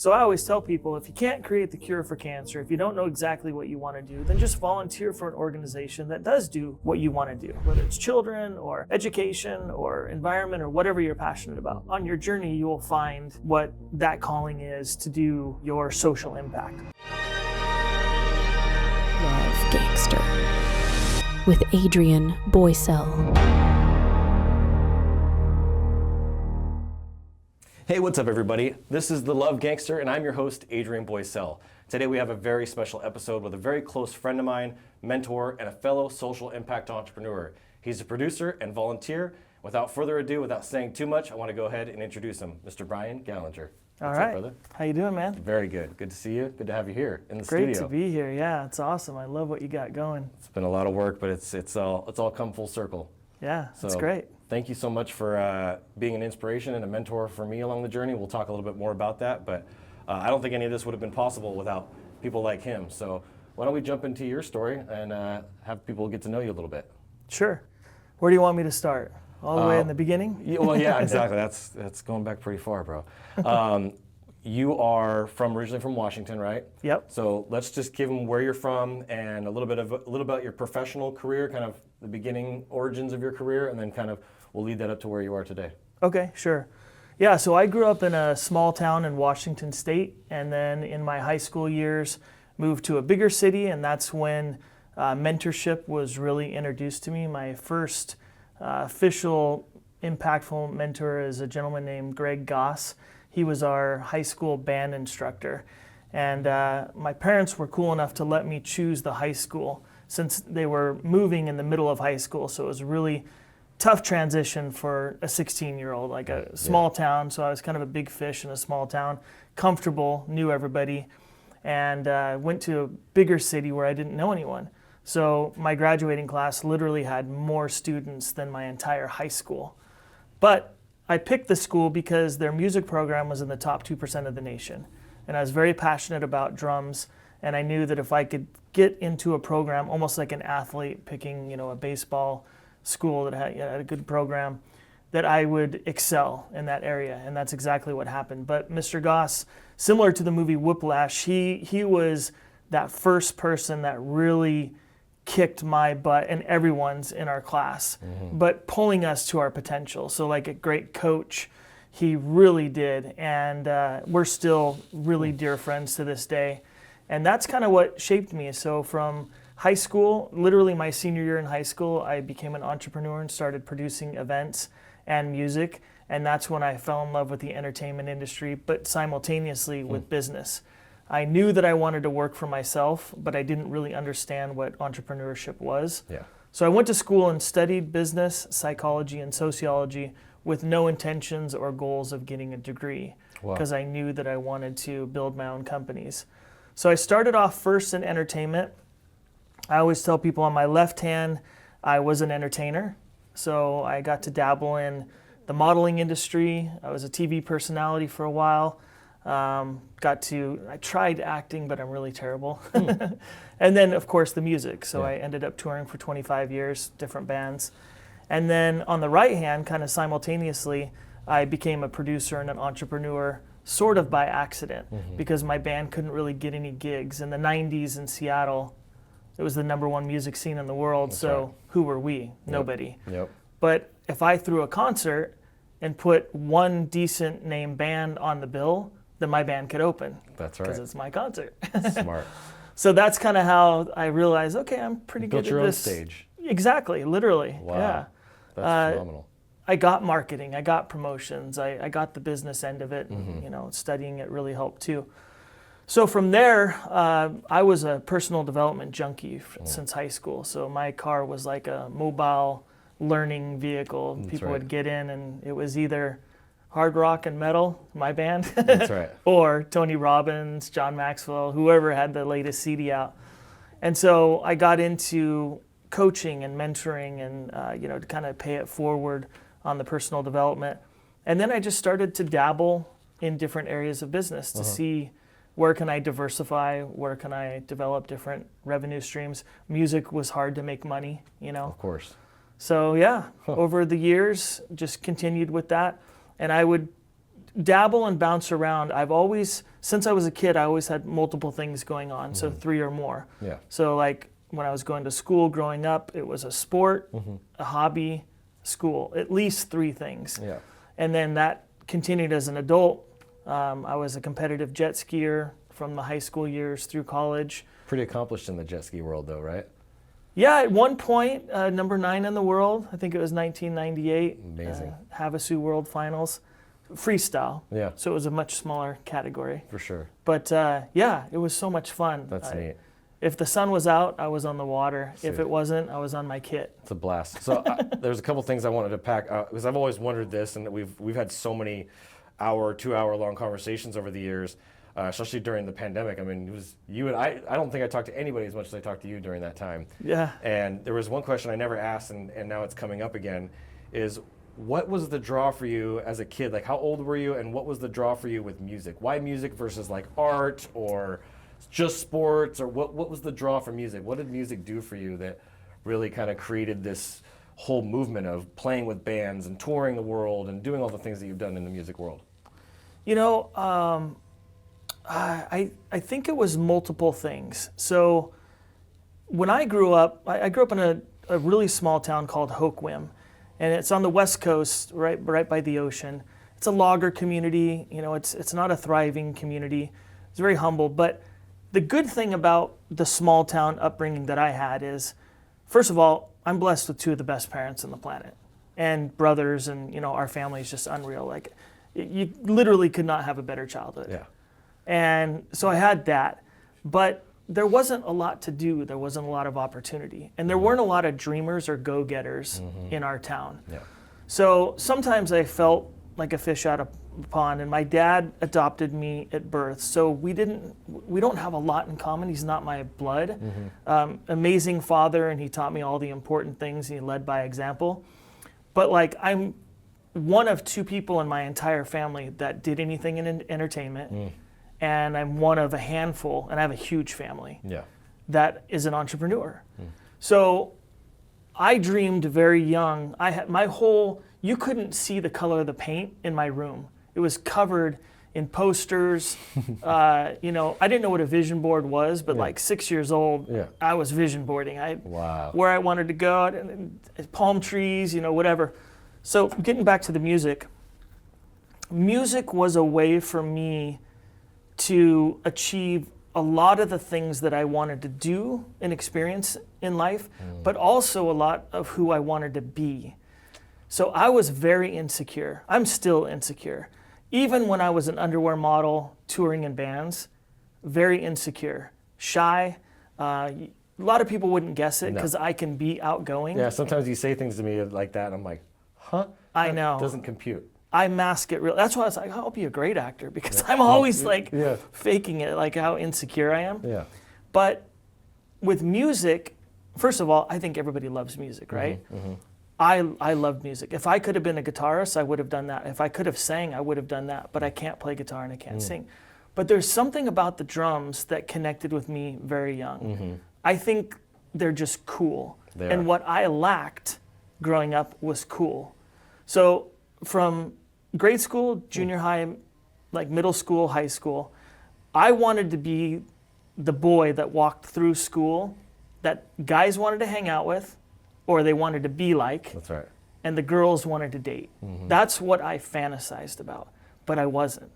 So I always tell people, if you can't create the cure for cancer, if you don't know exactly what you want to do, then just volunteer for an organization that does do what you want to do, whether it's children or education or environment or whatever you're passionate about. On your journey, you will find what that calling is to do your social impact. Love Gangster with Adrian Boysel. Hey, what's up everybody? This is The Love Gangster and I'm your host, Adrian Boysel. Today we have a very special episode with a very close friend of mine, mentor, and a fellow social impact entrepreneur. He's a producer and volunteer. Without further ado, without saying too much, I want to go ahead and introduce him, Mr. Bryan Gallinger. All right, up, brother? How you doing, man? Very good. Good to see you. Good to have you here in the studio. Great to be here. Yeah, it's awesome. I love what you got going. It's been a lot of work, but it's all come full circle. Yeah, that's great. Thank you so much for being an inspiration and a mentor for me along the journey. We'll talk a little bit more about that, but I don't think any of this would have been possible without people like him. So why don't we jump into your story and have people get to know you a little bit. Sure. Where do you want me to start? All the way in the beginning? Yeah, exactly. That's going back pretty far, bro. You are originally from Washington, right? Yep. So let's just give them where you're from and a little about your professional career, kind of the beginning origins of your career, and then kind of we'll lead that up to where you are today. Okay, sure. Yeah, so I grew up in a small town in Washington State, and then in my high school years moved to a bigger city, and that's when mentorship was really introduced to me. My first official impactful mentor is a gentleman named Greg Goss. He was our high school band instructor, and my parents were cool enough to let me choose the high school since they were moving in the middle of high school, so it was a really tough transition for a 16-year-old, like a small town, so I was kind of a big fish in a small town, comfortable, knew everybody, and went to a bigger city where I didn't know anyone. So my graduating class literally had more students than my entire high school. But I picked the school because their music program was in the top 2% of the nation. And I was very passionate about drums, and I knew that if I could get into a program, almost like an athlete picking, a baseball school that had a good program, that I would excel in that area, and that's exactly what happened. But Mr. Goss, similar to the movie Whiplash, he was that first person that really kicked my butt and everyone's in our class, but pulling us to our potential. So like a great coach, he really did, and we're still really dear friends to this day. And that's kind of what shaped me. So from high school, literally my senior year in high school, I became an entrepreneur and started producing events and music. And that's when I fell in love with the entertainment industry, but simultaneously with business. I knew that I wanted to work for myself, but I didn't really understand what entrepreneurship was. Yeah. So I went to school and studied business, psychology, and sociology with no intentions or goals of getting a degree, because I knew that I wanted to build my own companies. So I started off first in entertainment. I always tell people on my left hand, I was an entertainer. So I got to dabble in the modeling industry. I was a TV personality for a while. I tried acting, but I'm really terrible. And then, of course, the music. So I ended up touring for 25 years, different bands. And then on the right hand, kind of simultaneously, I became a producer and an entrepreneur, sort of by accident, because my band couldn't really get any gigs. In the 90s in Seattle, it was the #1 music scene in the world. That's so right. Who were we? Nobody. Yep. But if I threw a concert and put one decent name band on the bill, then my band could open. That's right. Because it's my concert. Smart. So that's kind of how I realized, okay, I'm pretty good at this. Built your own stage. Exactly, literally. Wow. Yeah. That's phenomenal. I got marketing, I got promotions, I got the business end of it, and, studying it really helped too. So from there, I was a personal development junkie since high school. So my car was like a mobile learning vehicle. People would get in, and it was either hard rock and metal, my band, That's right. or Tony Robbins, John Maxwell, whoever had the latest CD out. And so I got into coaching and mentoring and, to kind of pay it forward on the personal development. And then I just started to dabble in different areas of business to see where can I diversify, where can I develop different revenue streams. Music was hard to make money, Of course. So over the years, just continued with that. And I would dabble and bounce around. I've always since I was a kid, I always had multiple things going on, so 3 or more. Yeah. So like when I was going to school growing up, it was a sport, a hobby, school, at least 3 things. Yeah. And then that continued as an adult. I was a competitive jet skier from the high school years through college. Pretty accomplished in the jet ski world though, right? Yeah, at one point, number 9 in the world. I think it was 1998. Amazing. Havasu World Finals. Freestyle. Yeah. So it was a much smaller category. For sure. But yeah, it was so much fun. That's neat. If the sun was out, I was on the water. Sick. If it wasn't, I was on my kit. It's a blast. So there's a couple things I wanted to pack because I've always wondered this, and we've had so many 2-hour long conversations over the years, especially during the pandemic. I mean, it was you and I don't think I talked to anybody as much as I talked to you during that time. Yeah. And there was one question I never asked, and now it's coming up again, is what was the draw for you as a kid? Like, how old were you, and what was the draw for you with music? Why music versus like art or just sports, or what was the draw for music? What did music do for you that really kind of created this whole movement of playing with bands and touring the world and doing all the things that you've done in the music world? You know, I think it was multiple things. So when I grew up, I grew up in a really small town called Hoquiam, and it's on the west coast, right by the ocean. It's a logger community. You know, it's not a thriving community. It's very humble. But the good thing about the small town upbringing that I had is, first of all, I'm blessed with 2 of the best parents on the planet, and brothers, and you know, our family is just unreal. Like, you literally could not have a better childhood. Yeah. And so I had that, but there wasn't a lot to do. There wasn't a lot of opportunity, and there weren't a lot of dreamers or go-getters in our town. Yeah. So sometimes I felt like a fish out of a pond, and my dad adopted me at birth. So we don't have a lot in common. He's not my blood. Amazing father, and he taught me all the important things. He led by example. But like, I'm one of 2 people in my entire family that did anything in entertainment. And I'm one of a handful, and I have a huge family, that is an entrepreneur. So I dreamed very young. I had you couldn't see the color of the paint in my room. It was covered in posters. You know, I didn't know what a vision board was, but like 6 years old, I was vision boarding. Where I wanted to go, and palm trees, you know, whatever. So getting back to the music was a way for me to achieve a lot of the things that I wanted to do and experience in life, but also a lot of who I wanted to be. So I was very insecure. I'm still insecure. Even when I was an underwear model touring in bands, very insecure, shy. A lot of people wouldn't guess it because I can be outgoing. Yeah, sometimes you say things to me like that, and I'm like, huh? I know. It doesn't compute. I mask it real. That's why I was like, I'll be a great actor, because I'm always like faking it, like how insecure I am. Yeah. But with music, first of all, I think everybody loves music, right? I love music. If I could have been a guitarist, I would have done that. If I could have sang, I would have done that. But I can't play guitar and I can't sing. But there's something about the drums that connected with me very young. I think they're just cool. And what I lacked growing up was cool. So from grade school, junior high, like middle school, high school, I wanted to be the boy that walked through school that guys wanted to hang out with, or they wanted to be like. That's right. And the girls wanted to date. That's what I fantasized about, but I wasn't.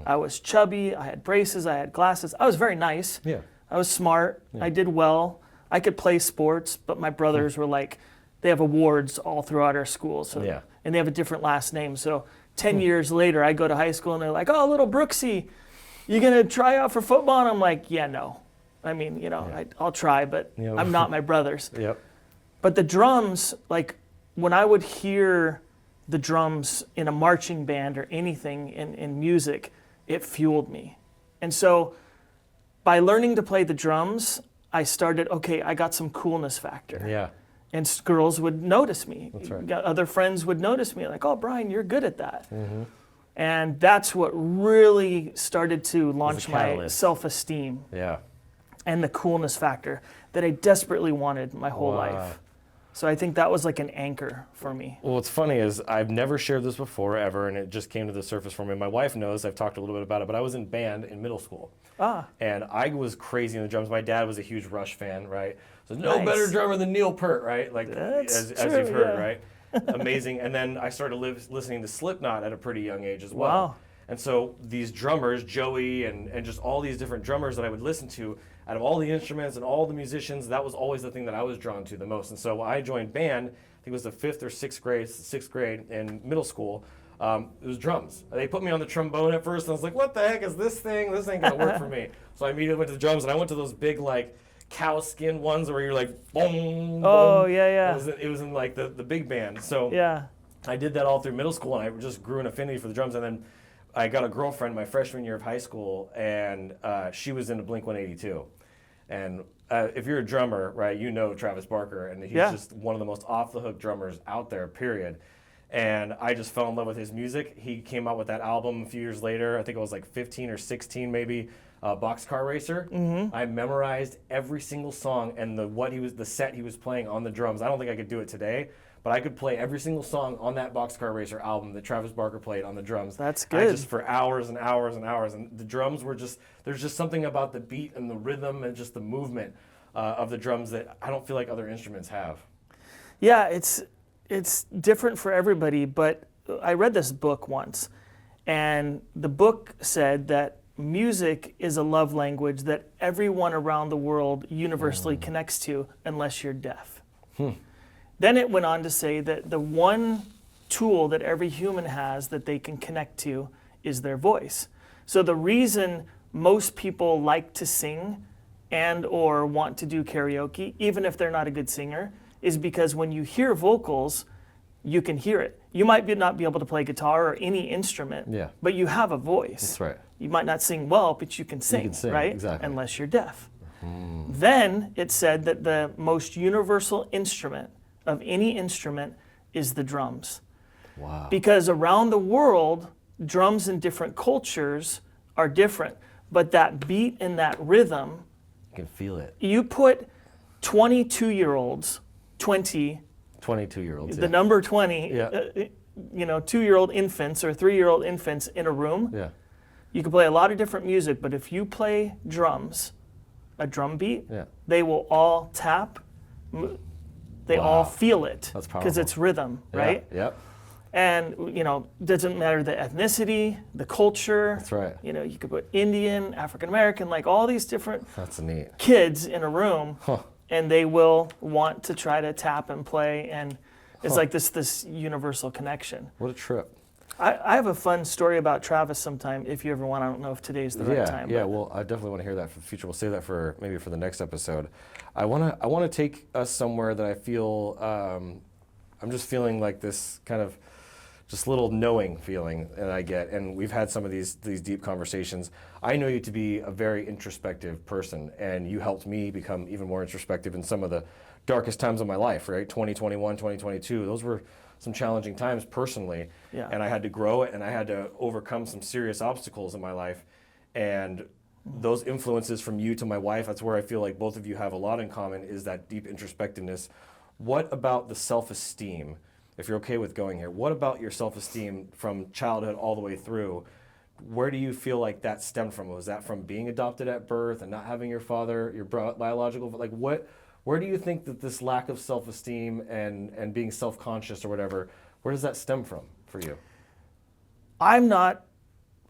I was chubby, I had braces, I had glasses. I was very nice. Yeah. I was smart, I did well. I could play sports, but my brothers were like, they have awards all throughout our school. So, and they have a different last name. So 10 years later, I go to high school and they're like, oh, little Brooksy, you gonna try out for football? And I'm like, yeah, no. I mean, you know, I'll try, but I'm not my brothers. But the drums, like when I would hear the drums in a marching band or anything in music, it fueled me. And so by learning to play the drums, I started, okay, I got some coolness factor. And girls would notice me. That's right. Other friends would notice me, like, oh, Bryan, you're good at that. And that's what really started to launch my self-esteem and the coolness factor that I desperately wanted my whole life. So I think that was like an anchor for me. Well, what's funny is I've never shared this before ever, and it just came to the surface for me. My wife knows, I've talked a little bit about it, but I was in band in middle school. And I was crazy in the drums. My dad was a huge Rush fan, right? So no better drummer than Neil Peart, right? Like as you've heard, right? Amazing. And then I started listening to Slipknot at a pretty young age as well. Wow. And so these drummers, Joey and just all these different drummers that I would listen to, out of all the instruments and all the musicians, that was always the thing that I was drawn to the most. And so when I joined band, I think it was the fifth or sixth grade in middle school, it was drums. They put me on the trombone at first, and I was like, what the heck is this thing? This ain't gonna work for me. So I immediately went to the drums, and I went to those big, like, cow skin ones where you're like, boom, Oh, boom. yeah. It was in like the big band. So Yeah. I did that all through middle school, and I just grew an affinity for the drums. And then I got a girlfriend my freshman year of high school, and she was into Blink-182. And if you're a drummer, right, you know Travis Barker, and he's just one of the most off-the-hook drummers out there, period. And I just fell in love with his music. He came out with that album a few years later. I think it was like 15 or 16 maybe, Boxcar Racer. I memorized every single song and the set he was playing on the drums. I don't think I could do it today, but I could play every single song on that Boxcar Racer album that Travis Barker played on the drums. That's good. Just for hours and hours and hours. And the drums were there's just something about the beat and the rhythm and just the movement of the drums that I don't feel like other instruments have. Yeah, it's different for everybody, but I read this book once, and the book said that music is a love language that everyone around the world universally connects to unless you're deaf. Then it went on to say that the one tool that every human has that they can connect to is their voice. So the reason most people like to sing and or want to do karaoke, even if they're not a good singer, is because when you hear vocals, you can hear it. You might not be able to play guitar or any instrument, but you have a voice. That's right. You might not sing well, but you can sing, right? Exactly. Unless you're deaf. Then it said that the most universal instrument of any instrument is the drums. Wow. Because around the world, drums in different cultures are different, but that beat and that rhythm, You can feel it. you put 22-year-olds, 22-year-olds. the number 20, 2-year-old infants or 3-year-old infants in a room. Yeah. You can play a lot of different music, but if you play drums, a drum beat, they will all tap. They all feel it. That's powerful. Because it's rhythm, right? Yep. And, doesn't matter the ethnicity, the culture. That's right. You could put Indian, African American, like all these different That's neat. kids in a room, and they will want to try to tap and play, and it's like this universal connection. What a trip. I have a fun story about Travis sometime, if you ever want. I don't know if today's the right time. Yeah, well, I definitely want to hear that for the future. We'll save that for maybe for the next episode. I want to take us somewhere that I feel, I'm just feeling like this kind of just little knowing feeling that I get, and we've had some of these deep conversations. I know you to be a very introspective person, and you helped me become even more introspective in some of the darkest times of my life, right? 2021, 2022, those were some challenging times personally, and I had to grow it, and I had to overcome some serious obstacles in my life, and those influences from you to my wife, that's where I feel like both of you have a lot in common, is that deep introspectiveness. What about the self-esteem, if you're okay with going here, what about your self-esteem from childhood all the way through? Where do you feel like that stemmed from? Was that from being adopted at birth and not having your father, your biological, like where do you think that this lack of self-esteem and being self-conscious or whatever, where does that stem from for you? I'm not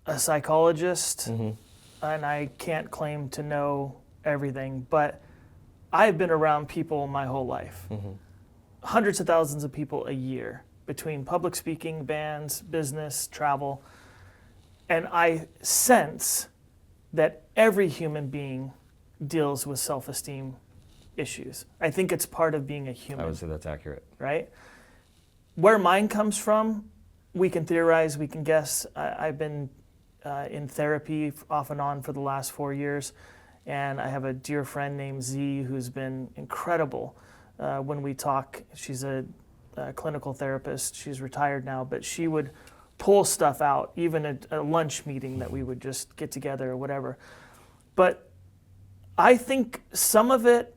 a psychologist, and I can't claim to know everything, but I've been around people my whole life. Hundreds of thousands of people a year, between public speaking, bands, business, travel, and I sense that every human being deals with self-esteem issues. I think it's part of being a human. I would say that's accurate. Right? Where mine comes from, we can theorize, we can guess. I've been in therapy off and on for the last 4 years, and I have a dear friend named Z who's been incredible when we talk. She's a clinical therapist. She's retired now, but she would pull stuff out, even at a lunch meeting that we would just get together or whatever. But I think some of it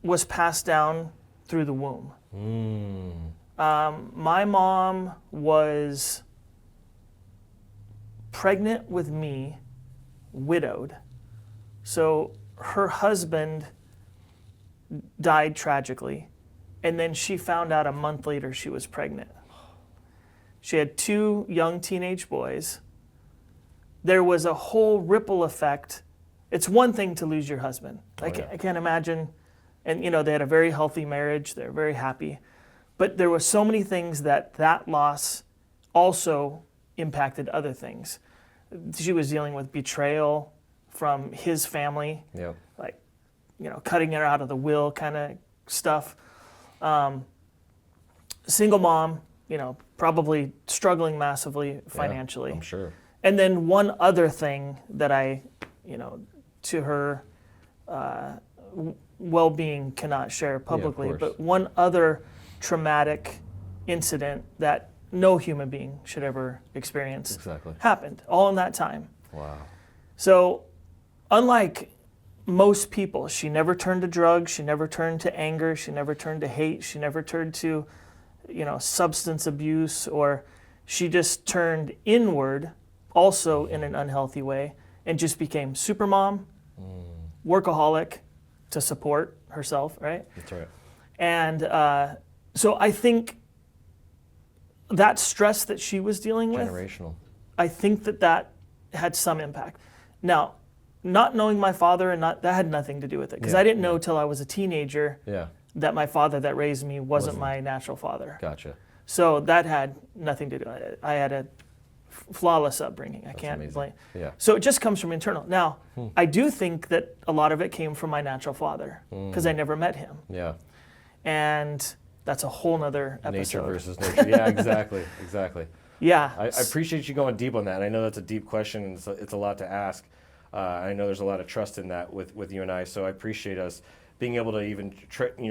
was passed down through the womb. My mom was pregnant with me, widowed. So her husband died tragically, and then she found out a month later she was pregnant. She had 2 young teenage boys. There was a whole ripple effect. It's one thing to lose your husband. I can't imagine. And they had a very healthy marriage. They were very happy. But there were so many things that loss also impacted other things. She was dealing with betrayal from his family, like, cutting her out of the will kind of stuff. Single mom, probably struggling massively financially. I'm sure. And then one other thing that to her well-being cannot share publicly, but one other traumatic incident that no human being should ever experience happened all in that time. Wow. So unlike most people, she never turned to drugs, she never turned to anger, she never turned to hate, she never turned to substance abuse, or she just turned inward also in an unhealthy way and just became super mom, workaholic to support herself, right? That's right. And so I think that stress that she was dealing with, generational. I think that had some impact. Now, not knowing my father that had nothing to do with it, because I didn't know till I was a teenager that my father that raised me wasn't my natural father. Gotcha. So that had nothing to do with it. I had a flawless upbringing. I can't blame. Yeah. So it just comes from internal. Now, I do think that a lot of it came from my natural father, because I never met him. Yeah. And that's a whole nother episode. Nature versus nurture. Yeah, exactly. Yeah. I appreciate you going deep on that. I know that's a deep question, and it's a lot to ask. I know there's a lot of trust in that with you and I, so I appreciate us being able to even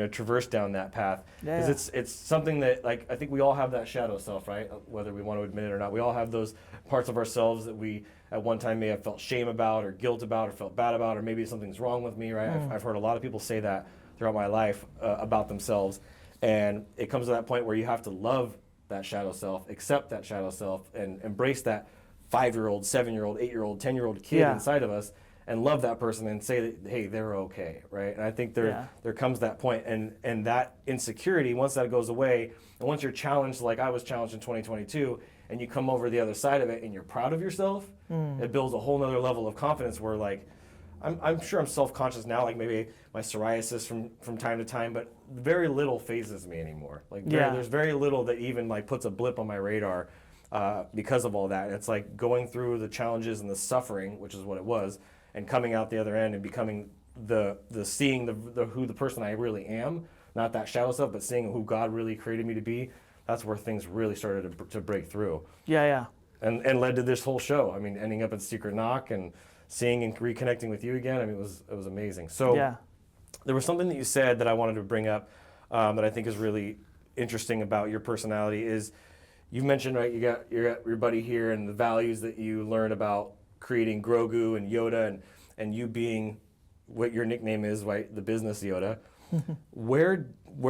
traverse down that path. Because it's something that, like, I think we all have that shadow self, right? Whether we want to admit it or not. We all have those parts of ourselves that we at one time may have felt shame about or guilt about or felt bad about, or maybe something's wrong with me, right? I've heard a lot of people say that throughout my life about themselves. And it comes to that point where you have to love that shadow self, accept that shadow self, and embrace that 5-year-old, 7-year-old, 8-year-old, 10-year-old kid inside of us, and love that person and say that, hey, they're okay, right? And I think there comes that point, and that insecurity, once that goes away, and once you're challenged like I was challenged in 2022, and you come over the other side of it and you're proud of yourself, it builds a whole nother level of confidence where, like, I'm sure I'm self-conscious now, like maybe my psoriasis from time to time, but very little phases me anymore. Like there's very little that even like puts a blip on my radar because of all that. It's like going through the challenges and the suffering, which is what it was, and coming out the other end and becoming seeing who the person I really am, not that shadow self, but seeing who God really created me to be. That's where things really started to break through. Yeah. And led to this whole show. I mean, ending up at Secret Knock and seeing and reconnecting with you again. I mean, it was amazing. So there was something that you said that I wanted to bring up that I think is really interesting about your personality is you mentioned, right, you got your buddy here and the values that you learned about creating Grogu and Yoda and you being what your nickname is, right, the business Yoda. Where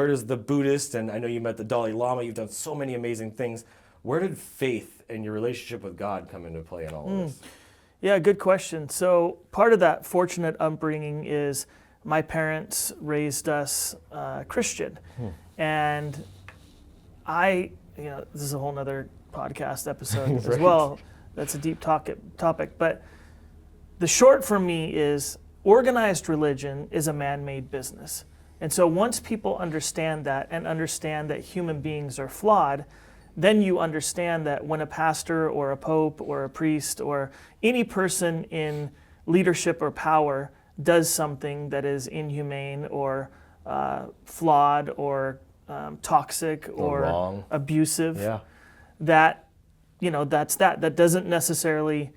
does the Buddhist, and I know you met the Dalai Lama, you've done so many amazing things. Where did faith and your relationship with God come into play in all of this? Yeah, good question. So part of that fortunate upbringing is my parents raised us Christian. And this is a whole nother podcast episode as well. That's a deep topic. But the short for me is organized religion is a man-made business. And so once people understand that and understand that human beings are flawed, then you understand that when a pastor or a pope or a priest or any person in leadership or power does something that is inhumane or flawed or toxic or wrong, abusive, that that doesn't necessarily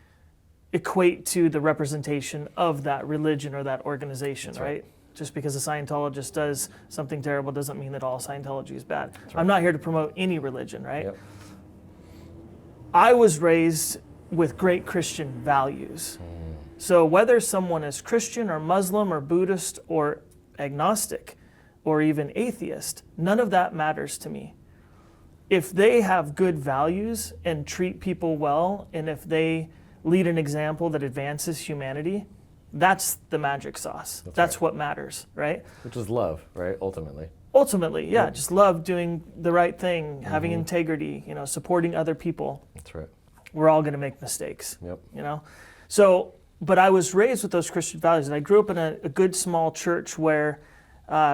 equate to the representation of that religion or that organization, right? Just because a Scientologist does something terrible doesn't mean that all Scientology is bad. I'm not here to promote any religion, right? I was raised with great Christian values. So whether someone is Christian or Muslim or Buddhist or agnostic or even atheist, none of that matters to me. If they have good values and treat people well, and if they lead an example that advances humanity, that's the magic sauce. That's right. what matters, right? Which is love, right? Ultimately. Ultimately, yeah, just love doing the right thing, having integrity, supporting other people. That's right. We're all going to make mistakes, Yep. So, but I was raised with those Christian values, and I grew up in a good small church where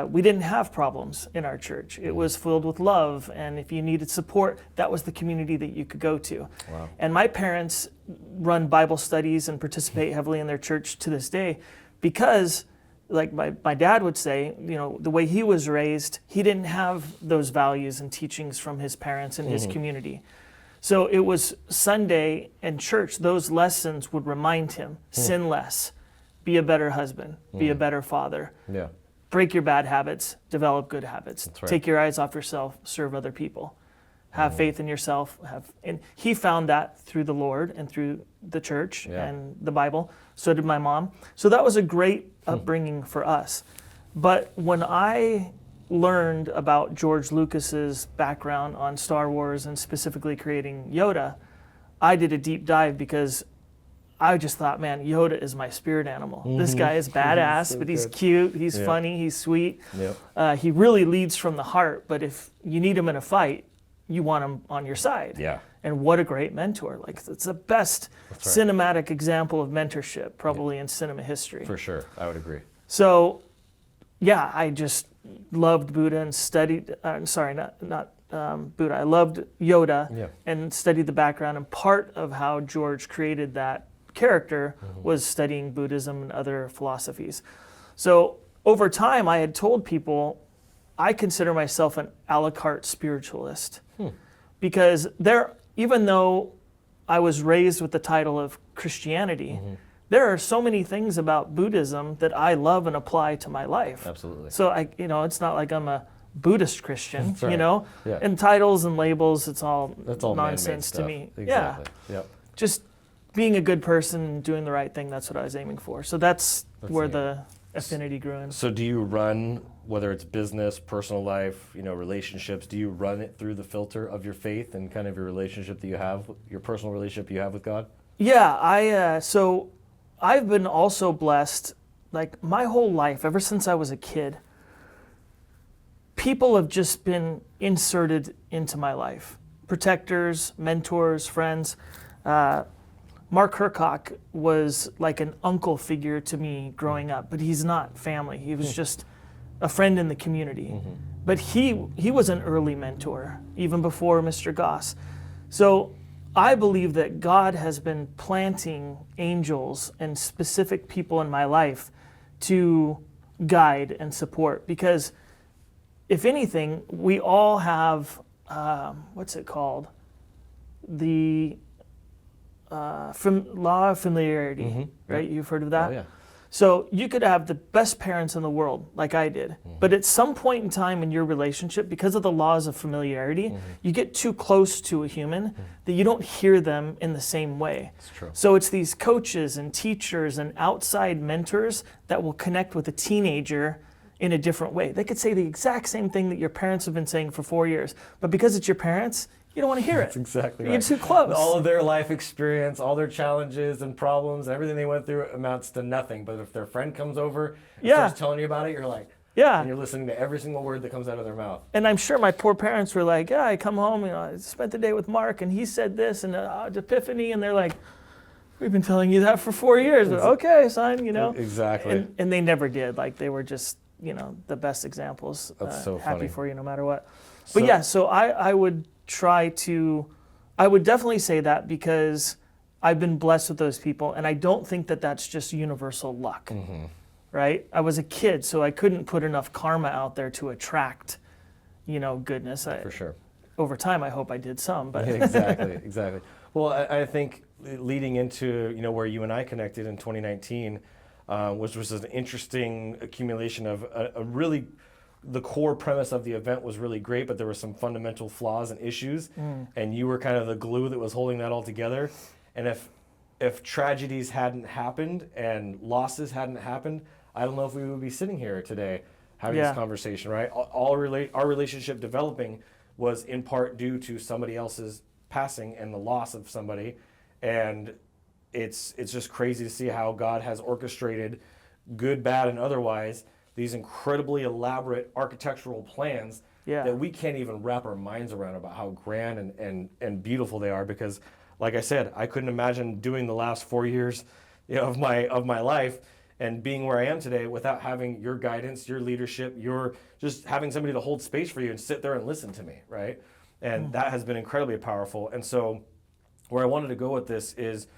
we didn't have problems in our church. It was filled with love, and if you needed support, that was the community that you could go to. Wow. And my parents run Bible studies and participate heavily in their church to this day because, like my dad would say, the way he was raised, he didn't have those values and teachings from his parents and his community. So it was Sunday and church, those lessons would remind him, sin less, be a better husband, be a better father. Yeah. Break your bad habits, develop good habits. That's right. Take your eyes off yourself, serve other people. Have faith in yourself. And he found that through the Lord and through the church and the Bible. So did my mom. So that was a great upbringing for us. But when I learned about George Lucas's background on Star Wars and specifically creating Yoda, I did a deep dive because I just thought, man, Yoda is my spirit animal. This guy is badass, So but he's good. cute, he's funny, he's sweet. Yep. He really leads from the heart, but if you need him in a fight, you want him on your side. Yeah. And what a great mentor. Like, it's the best cinematic example of mentorship probably in cinema history. For sure. I would agree. So, yeah, I just loved Buddha and studied, not Buddha. I loved Yoda and studied the background. And part of how George created that character was studying Buddhism and other philosophies. So over time, I had told people I consider myself an a la carte spiritualist because even though I was raised with the title of Christianity, there are so many things about Buddhism that I love and apply to my life. Absolutely. So it's not like I'm a Buddhist Christian, That's right. Yeah. And titles and labels, that's all man-made nonsense to stuff. me. Exactly. Yeah. Yep. Just being a good person and doing the right thing, that's what I was aiming for. So that's where neat. the affinity grew in. So do you run, whether it's business, personal life, relationships, do you run it through the filter of your faith and kind of your relationship that you have, your personal relationship you have with God? Yeah, so I've been also blessed, like my whole life, ever since I was a kid, people have just been inserted into my life. Protectors, mentors, friends. Mark Hercock was like an uncle figure to me growing up, but he's not family. He was just a friend in the community. But he was an early mentor, even before Mr. Goss. So I believe that God has been planting angels and specific people in my life to guide and support. Because if anything, we all have, what's it called? The law of familiarity, right? You've heard of that? Oh, yeah. So you could have the best parents in the world, like I did, but at some point in time in your relationship, because of the laws of familiarity, you get too close to a human that you don't hear them in the same way. It's true. So it's these coaches and teachers and outside mentors that will connect with a teenager in a different way. They could say the exact same thing that your parents have been saying for 4 years, but because it's your parents, you don't want to hear it. That's exactly You're right. too close. All of their life experience, all their challenges and problems, everything they went through amounts to nothing. But if their friend comes over and starts telling you about it, you're like, and you're listening to every single word that comes out of their mouth. And I'm sure my poor parents were like, I come home, I spent the day with Mark, and he said this, and epiphany, and they're like, we've been telling you that for 4 years. But okay, son, Exactly. And they never did. Like, they were just, the best examples. That's so happy funny. for you no matter what. But so I would I would definitely say that because I've been blessed with those people, and I don't think that that's just universal luck, right? I was a kid, so I couldn't put enough karma out there to attract, goodness. For sure. Over time, I hope I did some, but Exactly. Well, I think leading into where you and I connected in 2019, which was an interesting accumulation of a really. The core premise of the event was really great, but there were some fundamental flaws and issues, and you were kind of the glue that was holding that all together. And if tragedies hadn't happened and losses hadn't happened, I don't know if we would be sitting here today. having this conversation, right? Our relationship developing was in part due to somebody else's passing and the loss of somebody. And it's just crazy to see how God has orchestrated, good, bad, and otherwise, these incredibly elaborate architectural plans that we can't even wrap our minds around about how grand and beautiful they are. Because, like I said, I couldn't imagine doing the last 4 years, of my life and being where I am today without having your guidance, your leadership, your just having somebody to hold space for you and sit there and listen to me, right? And that has been incredibly powerful. And so, where I wanted to go with this is,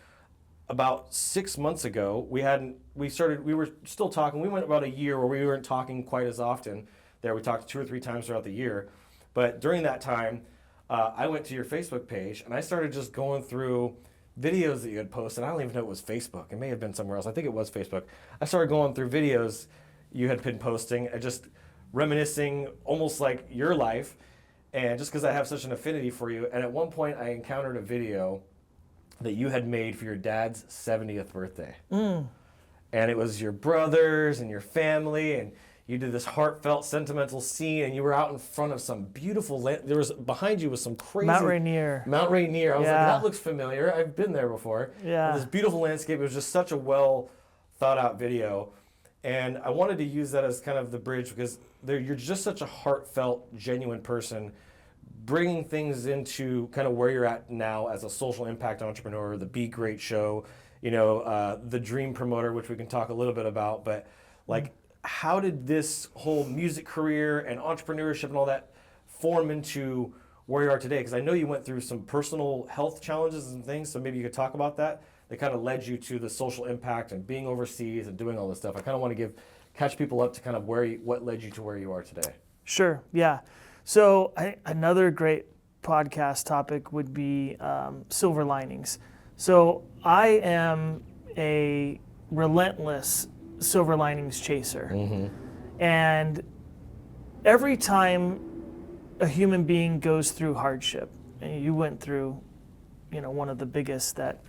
about 6 months ago, we were still talking. We went about a year where we weren't talking quite as often. We talked 2 or 3 times throughout the year. But during that time, I went to your Facebook page and I started just going through videos that you had posted. I don't even know it was Facebook. It may have been somewhere else. I think it was Facebook. I started going through videos you had been posting and just reminiscing almost like your life. And just because I have such an affinity for you. And at one point I encountered a video that you had made for your dad's 70th birthday. And it was your brothers and your family, and you did this heartfelt, sentimental scene, and you were out in front of some beautiful land. There was, behind you was some crazy... Mount Rainier. I was like, that looks familiar. I've been there before. Yeah. And this beautiful landscape. It was just such a well thought out video. And I wanted to use that as kind of the bridge because you're just such a heartfelt, genuine person, bringing things into kind of where you're at now as a social impact entrepreneur, the Be Great show, the Dream Promoter, which we can talk a little bit about. But like, how did this whole music career and entrepreneurship and all that form into where you are today? Because I know you went through some personal health challenges and things, so maybe you could talk about that. That kind of led you to the social impact and being overseas and doing all this stuff. I kind of want to catch people up to kind of what led you to where you are today. Sure, yeah. So another great podcast topic would be silver linings. So I am a relentless silver linings chaser. And every time a human being goes through hardship, and you went through, one of the biggest that,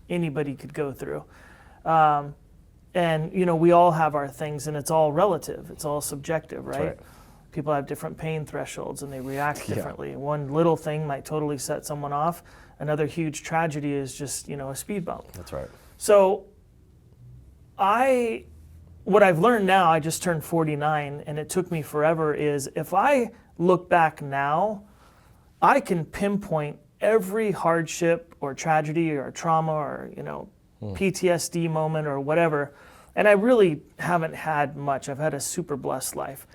anybody could go through. And, we all have our things, and it's all relative. It's all subjective, right? People have different pain thresholds and they react differently. One little thing might totally set someone off. Another huge tragedy is just, a speed bump. That's right. So what I've learned now, I just turned 49 and it took me forever, is if I look back now, I can pinpoint every hardship or tragedy or trauma or, PTSD moment or whatever. And I really haven't had much. I've had a super blessed life.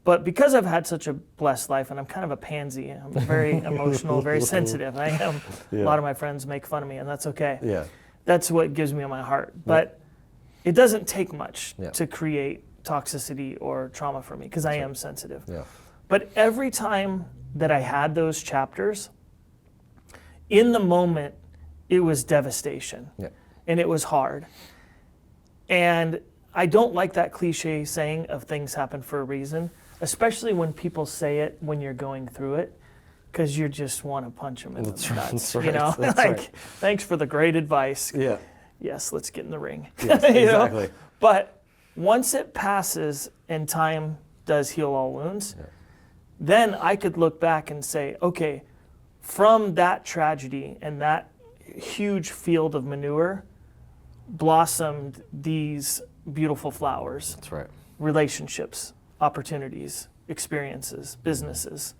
But because I've had such a blessed life, and I'm kind of a pansy, I'm very emotional, very sensitive. I am. A lot of my friends make fun of me, and that's okay. That's what gives me my heart. But it doesn't take much to create toxicity or trauma for me, because I am sensitive. But every time that I had those chapters, in the moment, it was devastation. And it was hard. And I don't like that cliche saying of things happen for a reason, especially when people say it when you're going through it, because you just want to punch them in the nuts. That's right. Thanks for the great advice. Yes, let's get in the ring. Exactly. But once it passes and time does heal all wounds, then I could look back and say, okay, from that tragedy and that huge field of manure blossomed these beautiful flowers. That's right. Relationships, opportunities, experiences, businesses,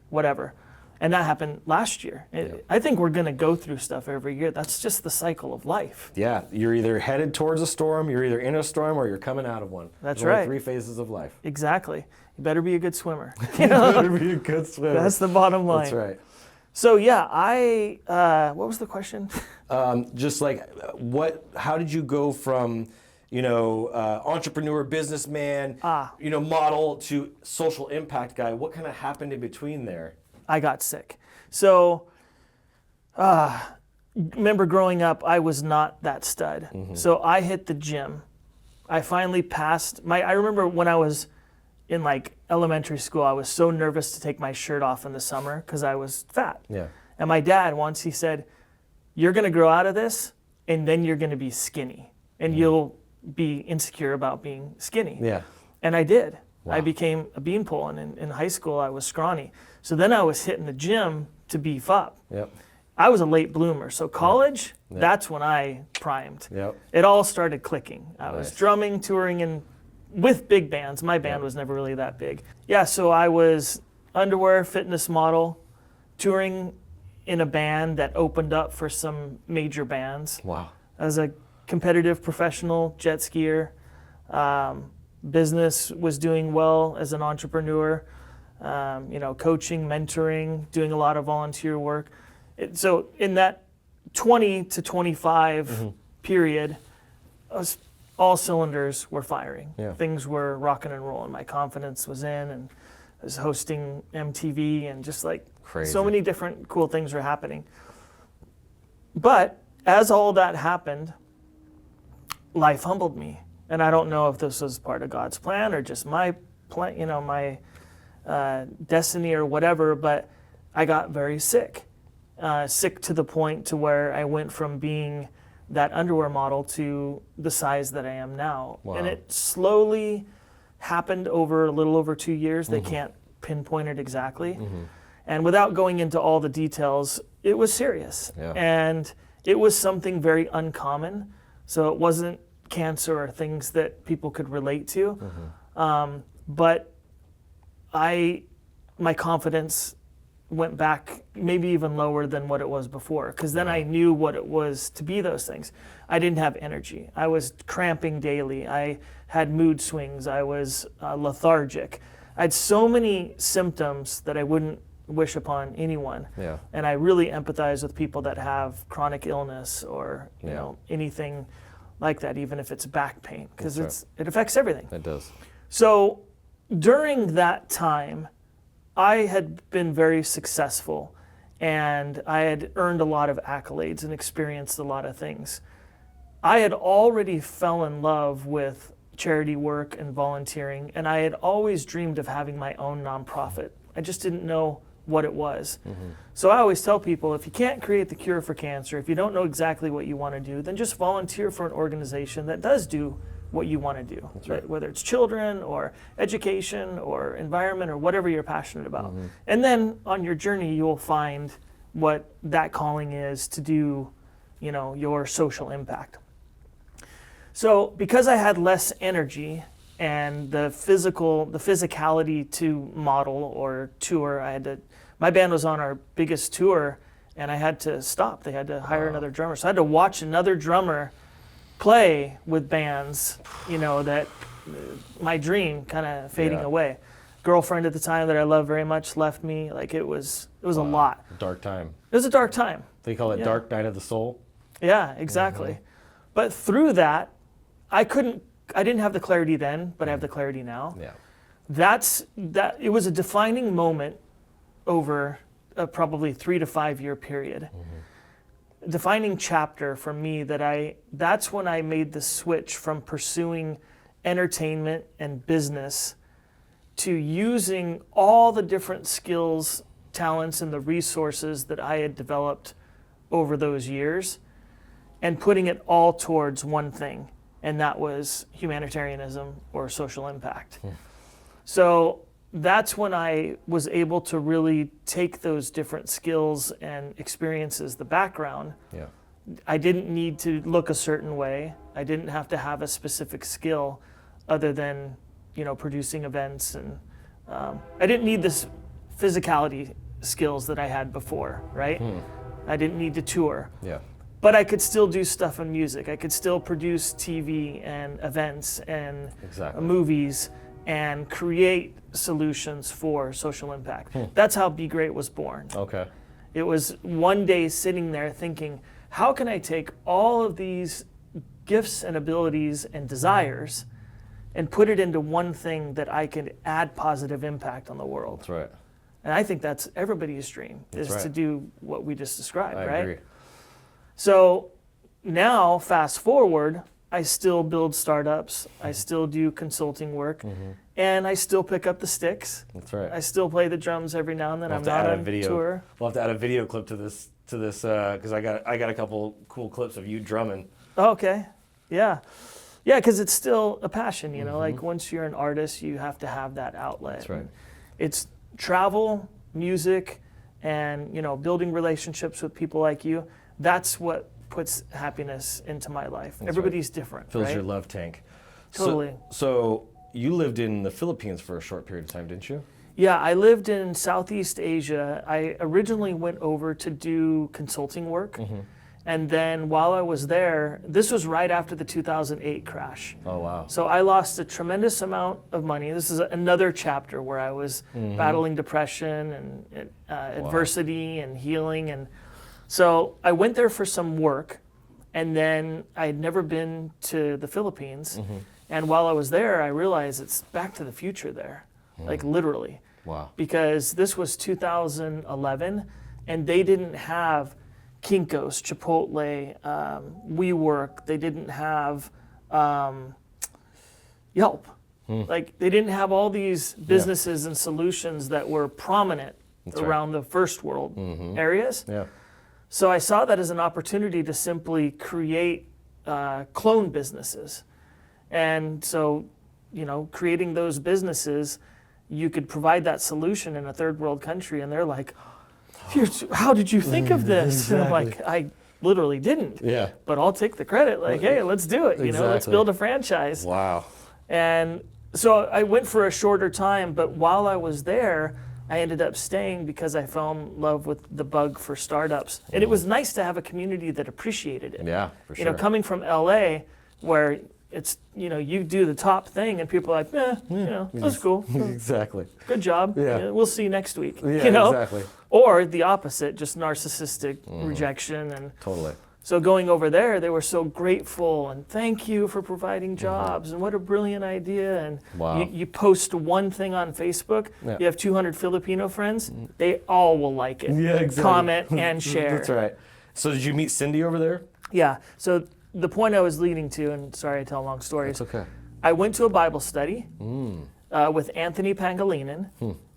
whatever. And that happened last year. I think we're going to go through stuff every year. That's just the cycle of life. Yeah, you're either headed towards a storm, you're either in a storm, or you're coming out of one. That's There's right. only 3 phases of life. Exactly. You better be a good swimmer. You better be a good swimmer. That's the bottom line. That's right. So yeah, what was the question? Just like, how did you go from, entrepreneur, businessman, model to social impact guy? What kind of happened in between there? I got sick. So, remember growing up, I was not that stud. So I hit the gym. I finally passed I remember when I was in elementary school, I was so nervous to take my shirt off in the summer because I was fat. And my dad once, he said, you're going to grow out of this and then you're going to be skinny and you'll be insecure about being skinny. And I did. Wow. I became a beanpole, and in high school I was scrawny. So then I was hitting the gym to beef up. Yep. I was a late bloomer. So college, Yep. that's when I primed. Yep. It all started clicking. I was Nice. drumming, touring, and with big bands. My band Yep. was never really that big. Yeah, so I was underwear fitness model, touring in a band that opened up for some major bands. Wow. As a competitive professional jet skier, business was doing well as an entrepreneur, coaching, mentoring, doing a lot of volunteer work. So in that 20 to 25 period, all cylinders were firing. Yeah. Things were rocking and rolling. My confidence was in, and I was hosting MTV, and just like Crazy. so many different cool things were happening. But as all that happened, life humbled me. And I don't know if this was part of God's plan or just my plan, my destiny or whatever, but I got very sick. Sick to the point to where I went from being that underwear model to the size that I am now. Wow. And it slowly happened over a little over 2 years. They can't pinpoint it exactly. And without going into all the details, it was serious. Yeah. And it was something very uncommon. So it wasn't cancer or things that people could relate to. But my confidence went back maybe even lower than what it was before, because then I knew what it was to be those things. I didn't have energy. I was cramping daily. I had mood swings. I was lethargic. I had so many symptoms that I wouldn't wish upon anyone. Yeah. And I really empathize with people that have chronic illness or Yeah. anything like that, even if it's back pain, because That's it affects everything. It does. So during that time, I had been very successful, and I had earned a lot of accolades and experienced a lot of things. I had already fell in love with charity work and volunteering, and I had always dreamed of having my own nonprofit. I just didn't know what it was. So I always tell people, if you can't create the cure for cancer, if you don't know exactly what you want to do, then just volunteer for an organization that does do what you want to do. That's right. Whether it's children or education or environment or whatever you're passionate about. And then on your journey, you'll find what that calling is to do, your social impact. So because I had less energy and the physicality to model or tour, my band was on our biggest tour, and I had to stop. They had to hire another drummer. So I had to watch another drummer play with bands, that my dream kind of fading Yeah. away. Girlfriend at the time that I loved very much left me. Like it was a lot. Dark time. It was a dark time. They call it Yeah. Dark Night of the Soul. Yeah, exactly. But through that, I didn't have the clarity then, but I have the clarity now. Yeah. It was a defining moment over a probably 3 to 5 year period. A defining chapter for me that's when I made the switch from pursuing entertainment and business to using all the different skills, talents, and the resources that I had developed over those years and putting it all towards one thing, and that was humanitarianism or social impact. So that's when I was able to really take those different skills and experiences, the background. Yeah. I didn't need to look a certain way. I didn't have to have a specific skill other than, producing events. And I didn't need this physicality skills that I had before, right? I didn't need to tour. Yeah. But I could still do stuff in music. I could still produce TV and events and Exactly. movies and create solutions for social impact. That's how Be Great was born. Okay. It was one day sitting there thinking, how can I take all of these gifts and abilities and desires and put it into one thing that I can add positive impact on the world? That's right. And I think that's everybody's dream, That's is right. to do what we just described, I right? agree. So now, fast forward, I still build startups, I still do consulting work, and I still pick up the sticks. That's right. I still play the drums every now and then. We'll I'm have to not add a on video. tour. We'll have to add a video clip to this because I got a couple cool clips of you drumming. Okay, yeah. Yeah, because it's still a passion, you know, like once you're an artist, you have to have that outlet. That's right. And it's travel, music, and, you know, building relationships with people like you. That's what puts happiness into my life. Everybody's different, Fills right? your love tank. Totally. So you lived in the Philippines for a short period of time, didn't you? Yeah, I lived in Southeast Asia. I originally went over to do consulting work. And then while I was there, this was right after the 2008 crash. Oh, wow. So I lost a tremendous amount of money. This is another chapter where I was battling depression and adversity and healing. And so I went there for some work, and then I had never been to the Philippines. And while I was there, I realized it's back to the future there, like literally. Wow. Because this was 2011, and they didn't have Kinko's, Chipotle, WeWork. They didn't have Yelp. Like, they didn't have all these businesses and solutions that were prominent around the first world areas. Yeah. So I saw that as an opportunity to simply create clone businesses. And so, you know, creating those businesses, you could provide that solution in a third world country, and they're like, how did you think of this? And I'm like, I literally didn't. Yeah. But I'll take the credit. Like, hey, let's do it. You know, let's build a franchise. Wow. And so I went for a shorter time, but while I was there, I ended up staying because I fell in love with the bug for startups. And it was nice to have a community that appreciated it. Yeah, for sure. You know, coming from LA, where it's, you know, you do the top thing and people are like, you know, that's cool. Exactly. Good job. Yeah. You know, we'll see you next week. Yeah, you know? exactly. Or the opposite, just narcissistic rejection. And Totally. so going over there, they were so grateful and thank you for providing jobs and what a brilliant idea. And Wow. you post one thing on Facebook, you have 200 Filipino friends, they all will like it, Yeah, exactly. comment and share. That's right. So did you meet Cindy over there? Yeah, so the point I was leading to, and sorry I tell long stories, It's okay. I went to a Bible study with Anthony Pangilinan,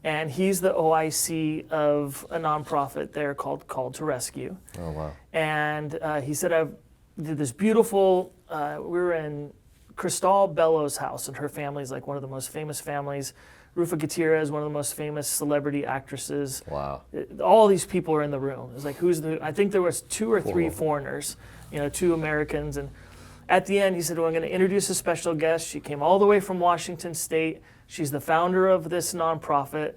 and he's the OIC of a nonprofit there called Called to Rescue. Oh, wow. And he said, I did this beautiful, we were in Cristal Bellows' house, and her family's like one of the most famous families. Rufa Gutierrez, one of the most famous celebrity actresses. Wow. All these people are in the room. It was like, I think there was 2 or 3 foreigners, you know, 2 Americans. And at the end, he said, well, I'm going to introduce a special guest. She came all the way from Washington State. She's the founder of this nonprofit.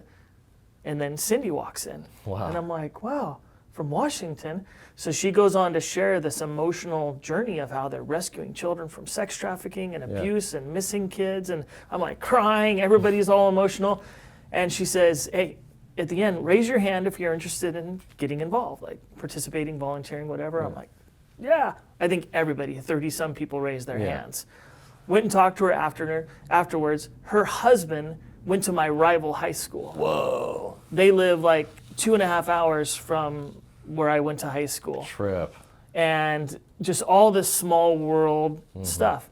And then Cindy walks in. Wow. And I'm like, wow, from Washington. So she goes on to share this emotional journey of how they're rescuing children from sex trafficking and abuse and missing kids. And I'm like crying. Everybody's all emotional. And she says, hey, at the end, raise your hand if you're interested in getting involved, like participating, volunteering, whatever. I'm like, yeah. I think everybody, 30-some people raised their hands. Went and talked to her afterwards. Her husband went to my rival high school. Whoa. They live like 2.5 hours from where I went to high school. Trip. And just all this small world stuff.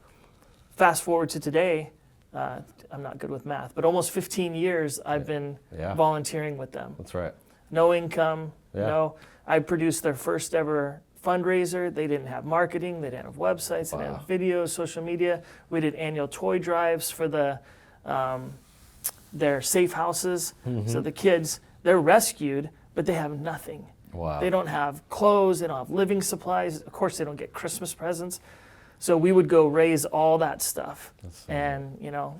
Fast forward to today, I'm not good with math, but almost 15 years I've been volunteering with them. That's right. No income, I produced their first ever fundraiser. They didn't have marketing, they didn't have websites, they didn't have videos, social media. We did annual toy drives for their safe houses. So the kids, they're rescued, but they have nothing. Wow. They don't have clothes, they don't have living supplies. Of course, they don't get Christmas presents. So we would go raise all that stuff. And, you know,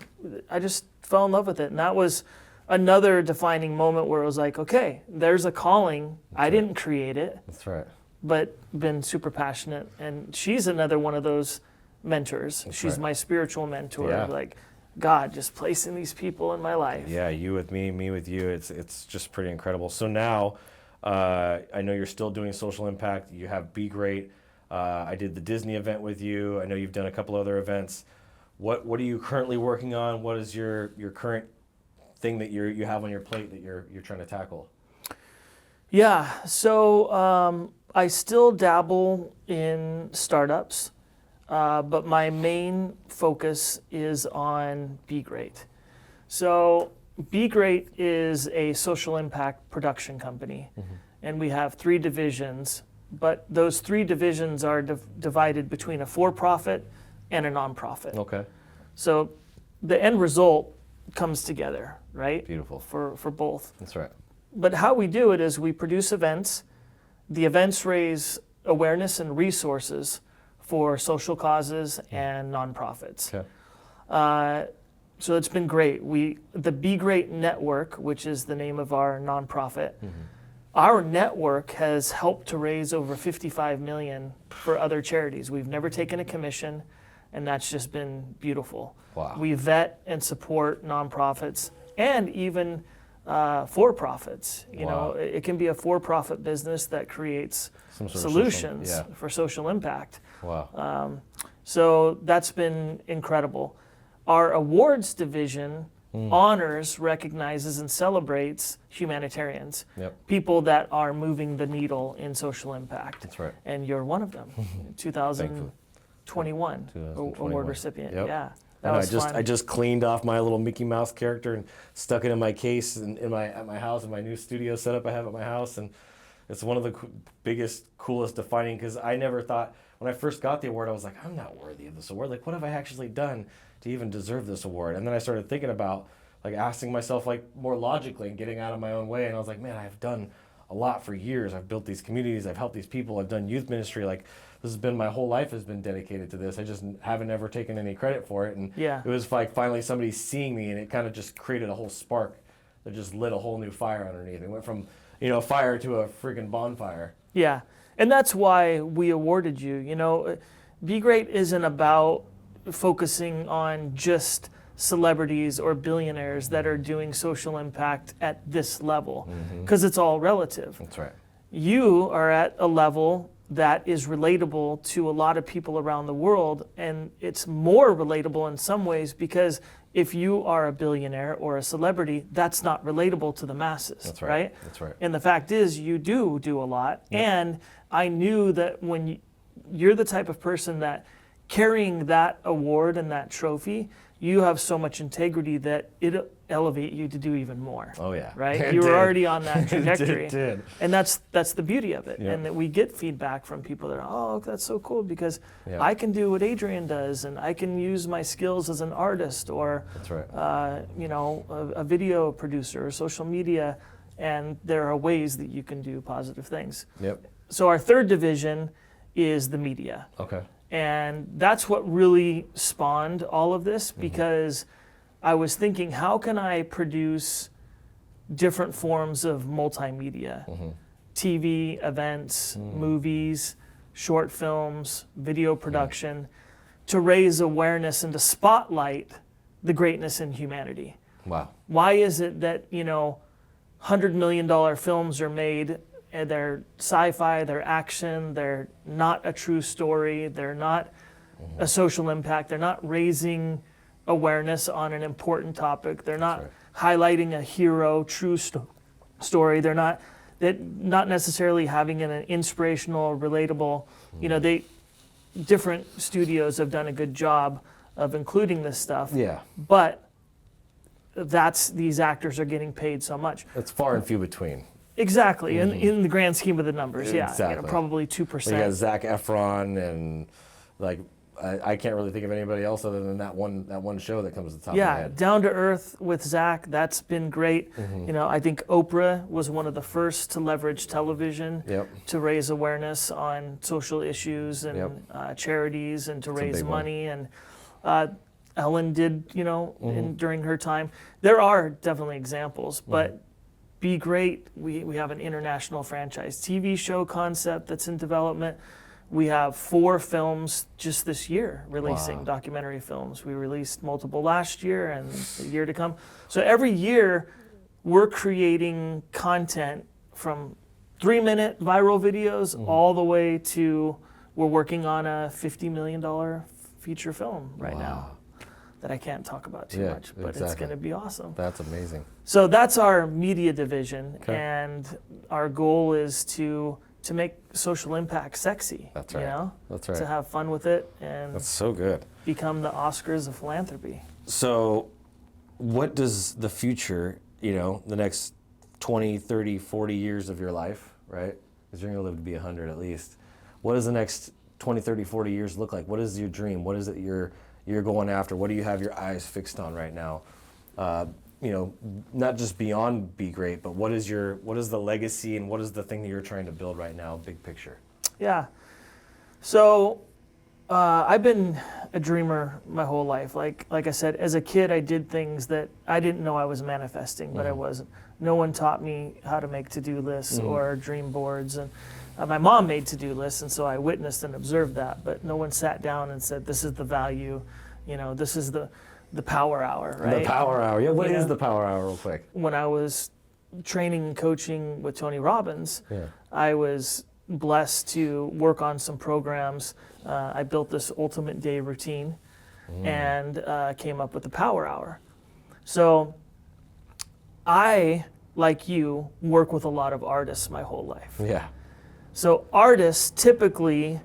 I just fell in love with it. And that was another defining moment where it was like, okay, there's a calling. I didn't create it. That's right. But been super passionate. And she's another one of those mentors. She's my spiritual mentor. Yeah. Like, God just placing these people in my life. Yeah, you with me, me with you. It's just pretty incredible. So now, I know you're still doing social impact. You have Be Great. I did the Disney event with you. I know you've done a couple other events. What are you currently working on? What is your current thing that you have on your plate that you're trying to tackle? Yeah, so I still dabble in startups, but my main focus is on Be Great. So Be Great is a social impact production company, and we have 3 divisions, but those 3 divisions are divided between a for-profit, and a nonprofit. Okay. So the end result comes together, right? Beautiful. For both. That's right. But how we do it is we produce events. The events raise awareness and resources for social causes and nonprofits. Okay. So it's been great. The Be Great Network, which is the name of our nonprofit, our network has helped to raise over $55 million for other charities. We've never taken a commission, and that's just been beautiful. Wow. We vet and support nonprofits and even for-profits. You know, it can be a for-profit business that creates Some sort of solutions social, for social impact. Wow. So that's been incredible. Our awards division honors, recognizes, and celebrates humanitarians, people that are moving the needle in social impact. That's right. And you're one of them, 2021 award recipient. Yep. Yeah. I just cleaned off my little Mickey Mouse character and stuck it in my case at my house, in my new studio setup I have at my house, and it's one of the biggest, coolest defining, because I never thought, when I first got the award, I was like, I'm not worthy of this award. Like, what have I actually done to even deserve this award? And then I started thinking about, like, asking myself, like, more logically and getting out of my own way. And I was like, man, I've done a lot for years. I've built these communities. I've helped these people. I've done youth ministry. Like, this has been, my whole life has been dedicated to this. I just haven't ever taken any credit for it. And it was like finally somebody seeing me, and it kind of just created a whole spark that just lit a whole new fire underneath. It went from, fire to a freaking bonfire. Yeah. And that's why we awarded you. You know, Be Great isn't about focusing on just celebrities or billionaires that are doing social impact at this level, because it's all relative. That's right. You are at a level that is relatable to a lot of people around the world, and it's more relatable in some ways because if you are a billionaire or a celebrity, that's not relatable to the masses. That's right. That's right. And the fact is, you do a lot. And I knew that when you're the type of person that carrying that award and that trophy, you have so much integrity that it'll elevate you to do even more. Oh yeah. Right? You were already on that trajectory. It did. And that's the beauty of it. And that we get feedback from people that are, oh, that's so cool because I can do what Adrian does, and I can use my skills as an artist or that's right. a video producer or social media, and there are ways that you can do positive things. Yep. So our third division is the media. Okay. And that's what really spawned all of this, because I was thinking, how can I produce different forms of multimedia? TV, events, movies, short films, video production, to raise awareness and to spotlight the greatness in humanity. Wow. Why is it that, $100 million films are made, and they're sci-fi, they're action, they're not a true story, they're not a social impact, they're not raising awareness on an important topic, they're not highlighting a hero, true story, they're not necessarily having an inspirational, relatable, different studios have done a good job of including this stuff. Yeah. But these actors are getting paid so much. It's far and few between. Exactly, in the grand scheme of the numbers, Exactly. probably 2%. You got Zac Efron, and like I can't really think of anybody else other than that one show that comes to the top of my head. Down to Earth with Zac, that's been great. I think Oprah was one of the first to leverage television to raise awareness on social issues and charities, and to raise money. And Ellen did, during her time. There are definitely examples, but Be Great, we have an international franchise TV show concept that's in development. We have 4 films just this year releasing, documentary films. We released multiple last year and the year to come. So every year we're creating content from 3-minute viral videos all the way to, we're working on a $50 million feature film right now that I can't talk about too much, but it's going to be awesome. That's amazing. So that's our media division, and our goal is to make social impact sexy. That's right. That's right. To have fun with it and that's so good. Become the Oscars of philanthropy. So what does the future, the next 20, 30, 40 years of your life, right? Because you're going to live to be 100 at least. What does the next 20, 30, 40 years look like? What is your dream? What is it you're going after? What do you have your eyes fixed on right now? Not just beyond Be Great, but what is the legacy and what is the thing that you're trying to build right now, big picture? Yeah. So I've been a dreamer my whole life. Like I said, as a kid, I did things that I didn't know I was manifesting, but I wasn't. No one taught me how to make to-do lists or dream boards. And my mom made to-do lists, and so I witnessed and observed that. But no one sat down and said, this is the value, this is the power hour, right? The power hour. Yeah, what You is know? the power hour real quick? When I was training and coaching with Tony Robbins, Yeah. I was blessed to work on some programs. I built this ultimate day routine and came up with the power hour. So I, like you, work with a lot of artists my whole life. Yeah. So artists typically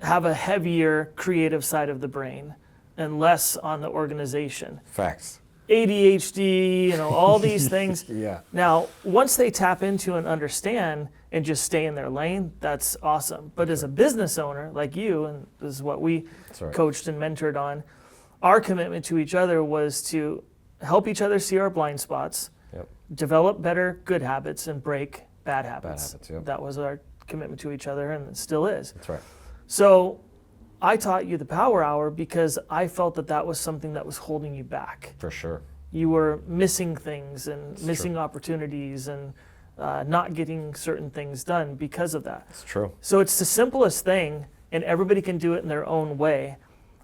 have a heavier creative side of the brain and less on the organization. Facts. ADHD, all these things. Yeah. Now, once they tap into and understand and just stay in their lane, that's awesome. But as a business owner like you, and this is what we right. coached and mentored on, our commitment to each other was to help each other see our blind spots, Yep. develop better good habits, and break bad habits. habits, yep. That was our commitment to each other, and it still is. That's right. So I taught you the power hour because I felt that was something that was holding you back. For sure. You were missing things and missing opportunities and not getting certain things done because of that. It's true. So it's the simplest thing, and everybody can do it in their own way.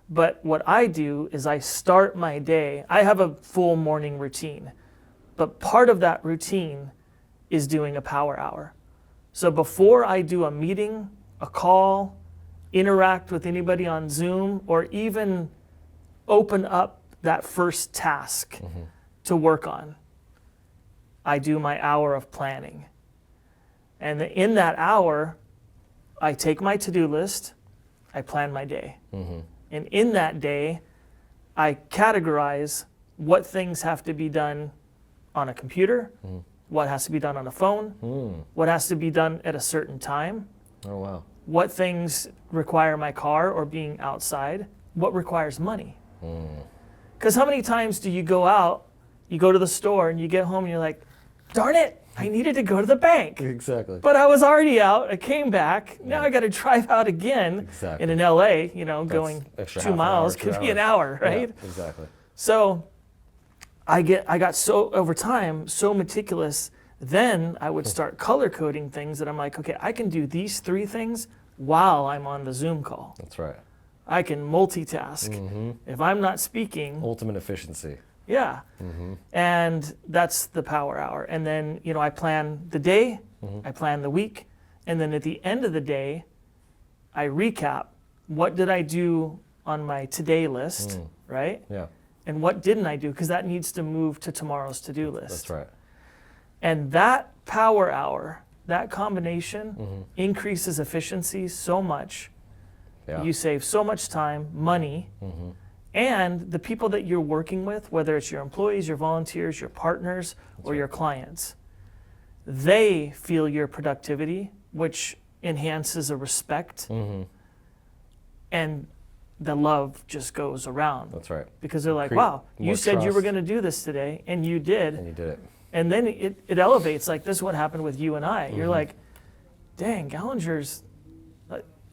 But what I do is I start my day. I have a full morning routine, but part of that routine is doing a power hour. So before I do a meeting, a call, interact with anybody on Zoom, or even open up that first task to work on, I do my hour of planning. And in that hour, I take my to-do list, I plan my day. And in that day, I categorize what things have to be done on a computer, what has to be done on a phone, what has to be done at a certain time, Oh, wow. what things require my car or being outside, what requires money. Because how many times do you go out, you go to the store, and you get home and you're like, darn it, I needed to go to the bank. Exactly. But I was already out, I came back, now I got to drive out again. Exactly. And in LA, going extra 2 half an miles hour, 2 could be an hours. hour, right? Yeah, exactly. So I got so, over time, so meticulous, then I would start color coding things that I'm like, okay, I can do these 3 things while I'm on the Zoom call. That's right. I can multitask. If I'm not speaking, Ultimate efficiency. yeah. And that's the power hour. And then, I plan the day, I plan the week, and then at the end of the day, I recap what did I do on my today list, right? Yeah. And what didn't I do? Because that needs to move to tomorrow's to-do list. That's right. And that power hour, that combination increases efficiency so much. Yeah. You save so much time, money, and the people that you're working with, whether it's your employees, your volunteers, your partners, or your clients, they feel your productivity, which enhances a respect, and the love just goes around. That's right. Because they're like, Create wow, you more said you were trust. going to do this today, and you did. And you did it. And then it elevates, like this is what happened with you and I. You're like, dang, Gallinger's,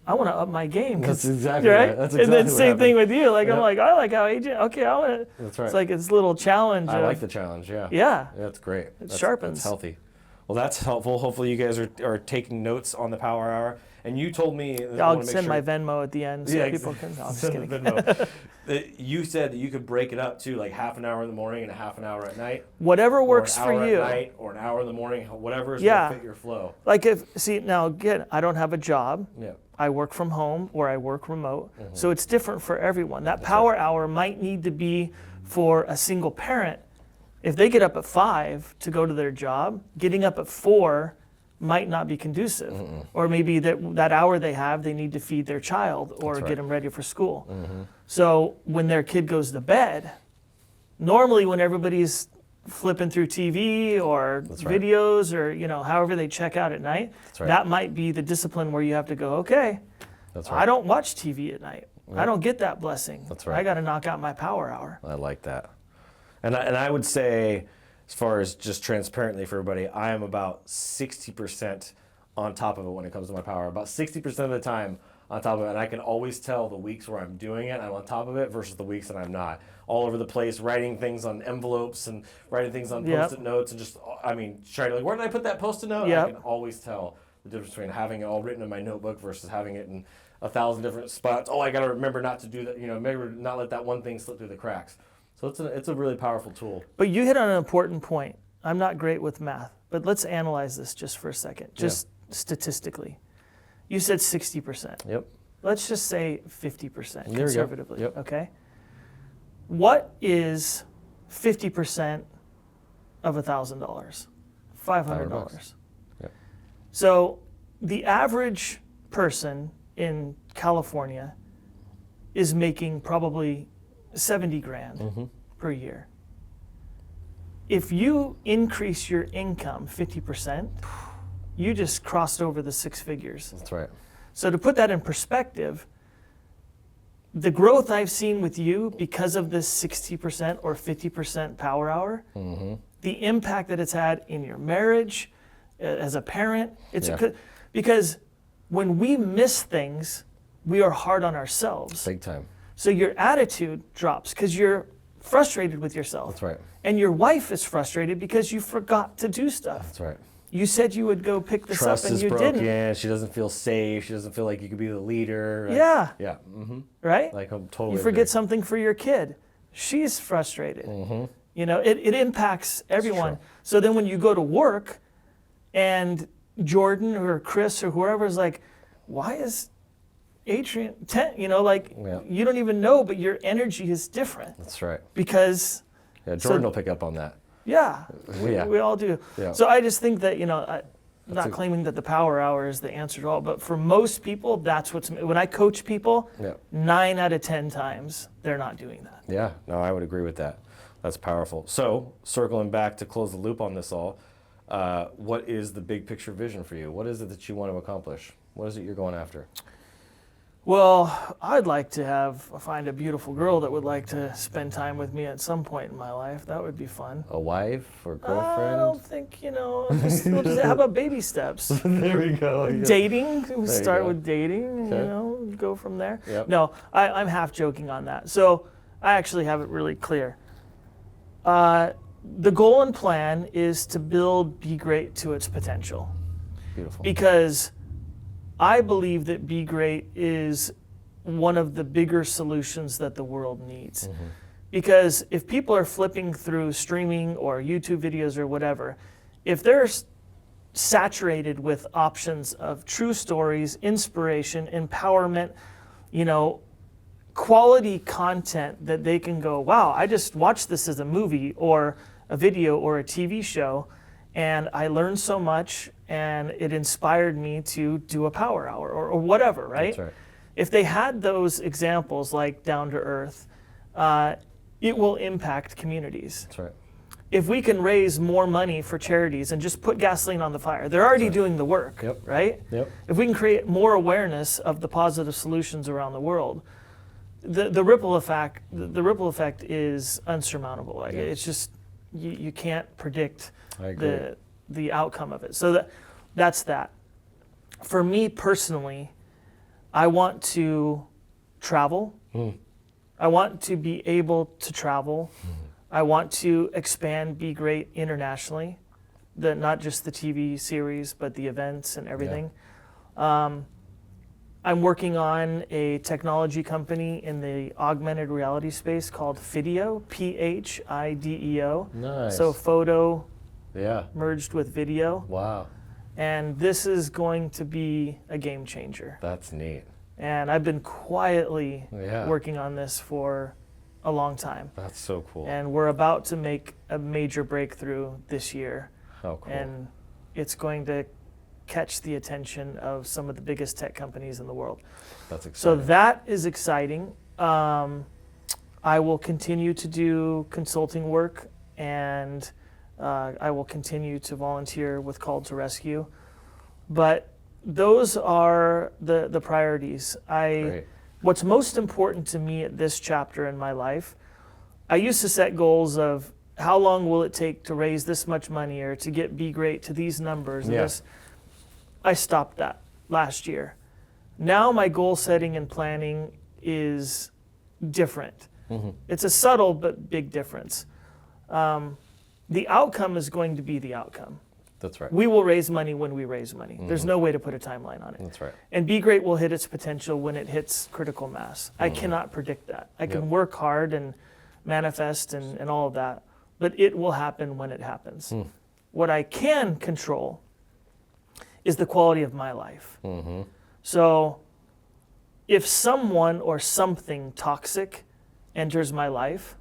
I want to up my game. That's exactly right. right. That's and then exactly what same thing happened. with you. Like, I'm Yep. like, I like how Adrian, okay, I want to. That's right. It's like it's a little challenge. I of, like the challenge, yeah. Yeah. That's great. It sharpens. That's healthy. Well, that's helpful. Hopefully you guys are taking notes on the power hour. And you told me... I'll send my Venmo at the end so people can, no, I'm just Send kidding. the Venmo. You said that you could break it up to like half an hour in the morning and a half an hour at night. Whatever works or an for hour you. At night, or an hour in the morning, whatever is Yeah. going to fit your flow. Like now again, I don't have a job. Yeah. I work from home or I work remote. So it's different for everyone. That power hour might need to be for a single parent. If they get up at 5 to go to their job, getting up at 4 might not be conducive. Or maybe that hour they have, they need to feed their child or That's right. get them ready for school. So when their kid goes to bed, normally when everybody's flipping through TV or That's right. videos or however they check out at night, That's right. that might be the discipline where you have to go, okay, That's right. I don't watch TV at night. I don't get that blessing. That's right. I got to knock out my power hour. I like that. And I would say, as far as just transparently for everybody, I am about 60% on top of it when it comes to my power. About 60% of the time on top of it. And I can always tell the weeks where I'm doing it, I'm on top of it, versus the weeks that I'm not. All over the place, writing things on envelopes and writing things on Post-it notes and just, trying to, where did I put that Post-it note? I can always tell the difference between having it all written in my notebook versus having it in 1,000 different spots. I got to remember not to do that, remember not let that one thing slip through the cracks. So it's a really powerful tool. But you hit on an important point. I'm not great with math, but let's analyze this just for a second, just statistically. You said 60%. Yep. Let's just say 50% There conservatively, Yep. okay? What is 50% of $1,000? $500. Yep. So the average person in California is making probably 70 grand per year. If you increase your income 50%, you just crossed over the 6 figures. That's right. So to put that in perspective, the growth I've seen with you because of this 60% or 50% power hour, the impact that it's had in your marriage, as a parent, because when we miss things, we are hard on ourselves. Big time. So your attitude drops because you're frustrated with yourself. That's right. And your wife is frustrated because you forgot to do stuff. That's right. You said you would go pick this Trust up and is you broken. didn't. She doesn't feel safe. She doesn't feel like you could be the leader. Yeah. Yeah. Right? Like I'm totally. You forget something for your kid. She's frustrated. It impacts everyone. true. So then when you go to work and Jordan or Chris or whoever is like, why is Adrian, you don't even know, but your energy is different. That's right. Because Jordan will pick up on that. we all do. Yeah. So I just think that, not claiming that the power hour is the answer to all, but for most people, that's when I coach people, 9 out of 10 times, they're not doing that. Yeah, no, I would agree with that. That's powerful. So, circling back to close the loop on this all, what is the big picture vision for you? What is it that you want to accomplish? What is it you're going after? Well, I'd like to find a beautiful girl that would like to spend time with me at some point in my life. That would be fun. A wife or girlfriend? I don't think, how about baby steps? There we go. Dating, we'll start go. with dating, Okay. go from there. Yep. No, I'm half joking on that. So I actually have it really clear. The goal and plan is to build Be Great to its potential. Beautiful. Because I believe that Be Great is one of the bigger solutions that the world needs. Because if people are flipping through streaming or YouTube videos or whatever, if they're saturated with options of true stories, inspiration, empowerment, quality content that they can go, wow, I just watched this as a movie or a video or a TV show, and I learned so much, and it inspired me to do a power hour or whatever, right? That's right. If they had those examples like Down to Earth, it will impact communities. That's right. If we can raise more money for charities and just put gasoline on the fire, they're already doing the work, right? Yep. If we can create more awareness of the positive solutions around the world, the ripple effect is unsurmountable. It's just you can't predict I agree. the outcome of it. So that's that. For me personally, I want to travel. I want to be able to travel. I want to expand Be Great internationally, not just the TV series, but the events and everything. I'm working on a technology company in the augmented reality space called Phideo, Phideo. Nice. So photo merged with video. Wow. And this is going to be a game changer. That's neat. And I've been quietly working on this for a long time. That's so cool. And we're about to make a major breakthrough this year. Oh, cool. And it's going to catch the attention of some of the biggest tech companies in the world. That's exciting. So that is exciting. I will continue to do consulting work, and I will continue to volunteer with Call to Rescue. But those are the priorities. Great. What's most important to me at this chapter in my life, I used to set goals of how long will it take to raise this much money or to get Be Great to these numbers. And Yeah. I stopped that last year. Now my goal setting and planning is different. It's a subtle but big difference. The outcome is going to be the outcome. That's right. We will raise money when we raise money. There's no way to put a timeline on it. That's right. And Be Great will hit its potential when it hits critical mass. I cannot predict that. I can Yep. work hard and manifest and all of that, but it will happen when it happens. What I can control is the quality of my life. So if someone or something toxic enters my life,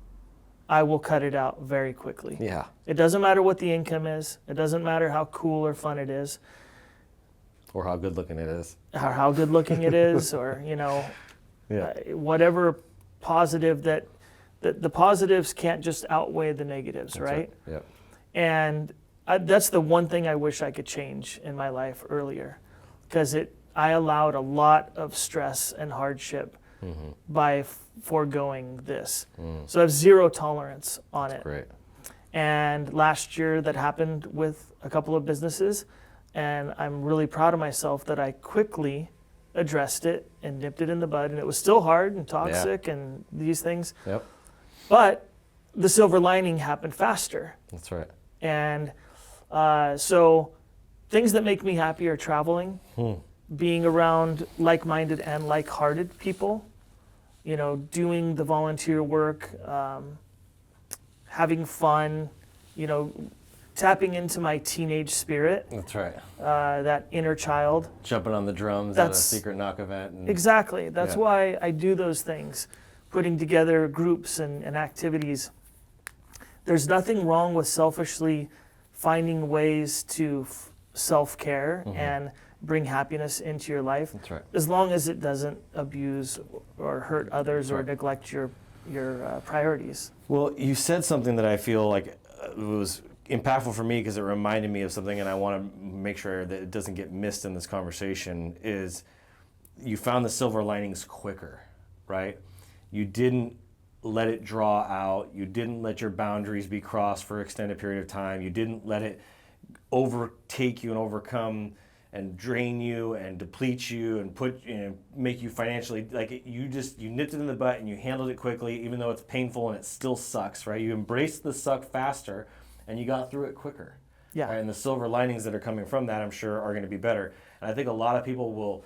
I will cut it out very quickly. Yeah. It doesn't matter what the income is. It doesn't matter how cool or fun it is, Or how good looking it is. or how good looking it is, or Yeah. whatever positive that the positives can't just outweigh the negatives, That's right? Yeah. And that's the one thing I wish I could change in my life earlier, because I allowed a lot of stress and hardship by foregoing this. So I have zero tolerance on it. Great. And last year that happened with a couple of businesses, and I'm really proud of myself that I quickly addressed it and nipped it in the bud. And it was still hard and toxic and these things, Yep. but the silver lining happened faster. That's right. And so things that make me happy are traveling, being around like-minded and like-hearted people, doing the volunteer work, having fun, tapping into my teenage spirit, That's right. that inner child. Jumping on the drums at a That's- secret knock event. And Exactly. That's Yeah. why I do those things, putting together groups and activities. There's nothing wrong with selfishly finding ways to self-care and bring happiness into your life, That's right. as long as it doesn't abuse or hurt others or right. neglect your priorities. Well, you said something that I feel like was impactful for me because it reminded me of something, and I want to make sure that it doesn't get missed in this conversation, is you found the silver linings quicker, right? You didn't let it draw out. You didn't let your boundaries be crossed for an extended period of time. You didn't let it overtake you and overcome and drain you and deplete you and make you financially, you nipped it in the butt and you handled it quickly, even though it's painful and it still sucks, right? You embraced the suck faster and you got through it quicker. Yeah. Right? And the silver linings that are coming from that, I'm sure, are going to be better. And I think a lot of people will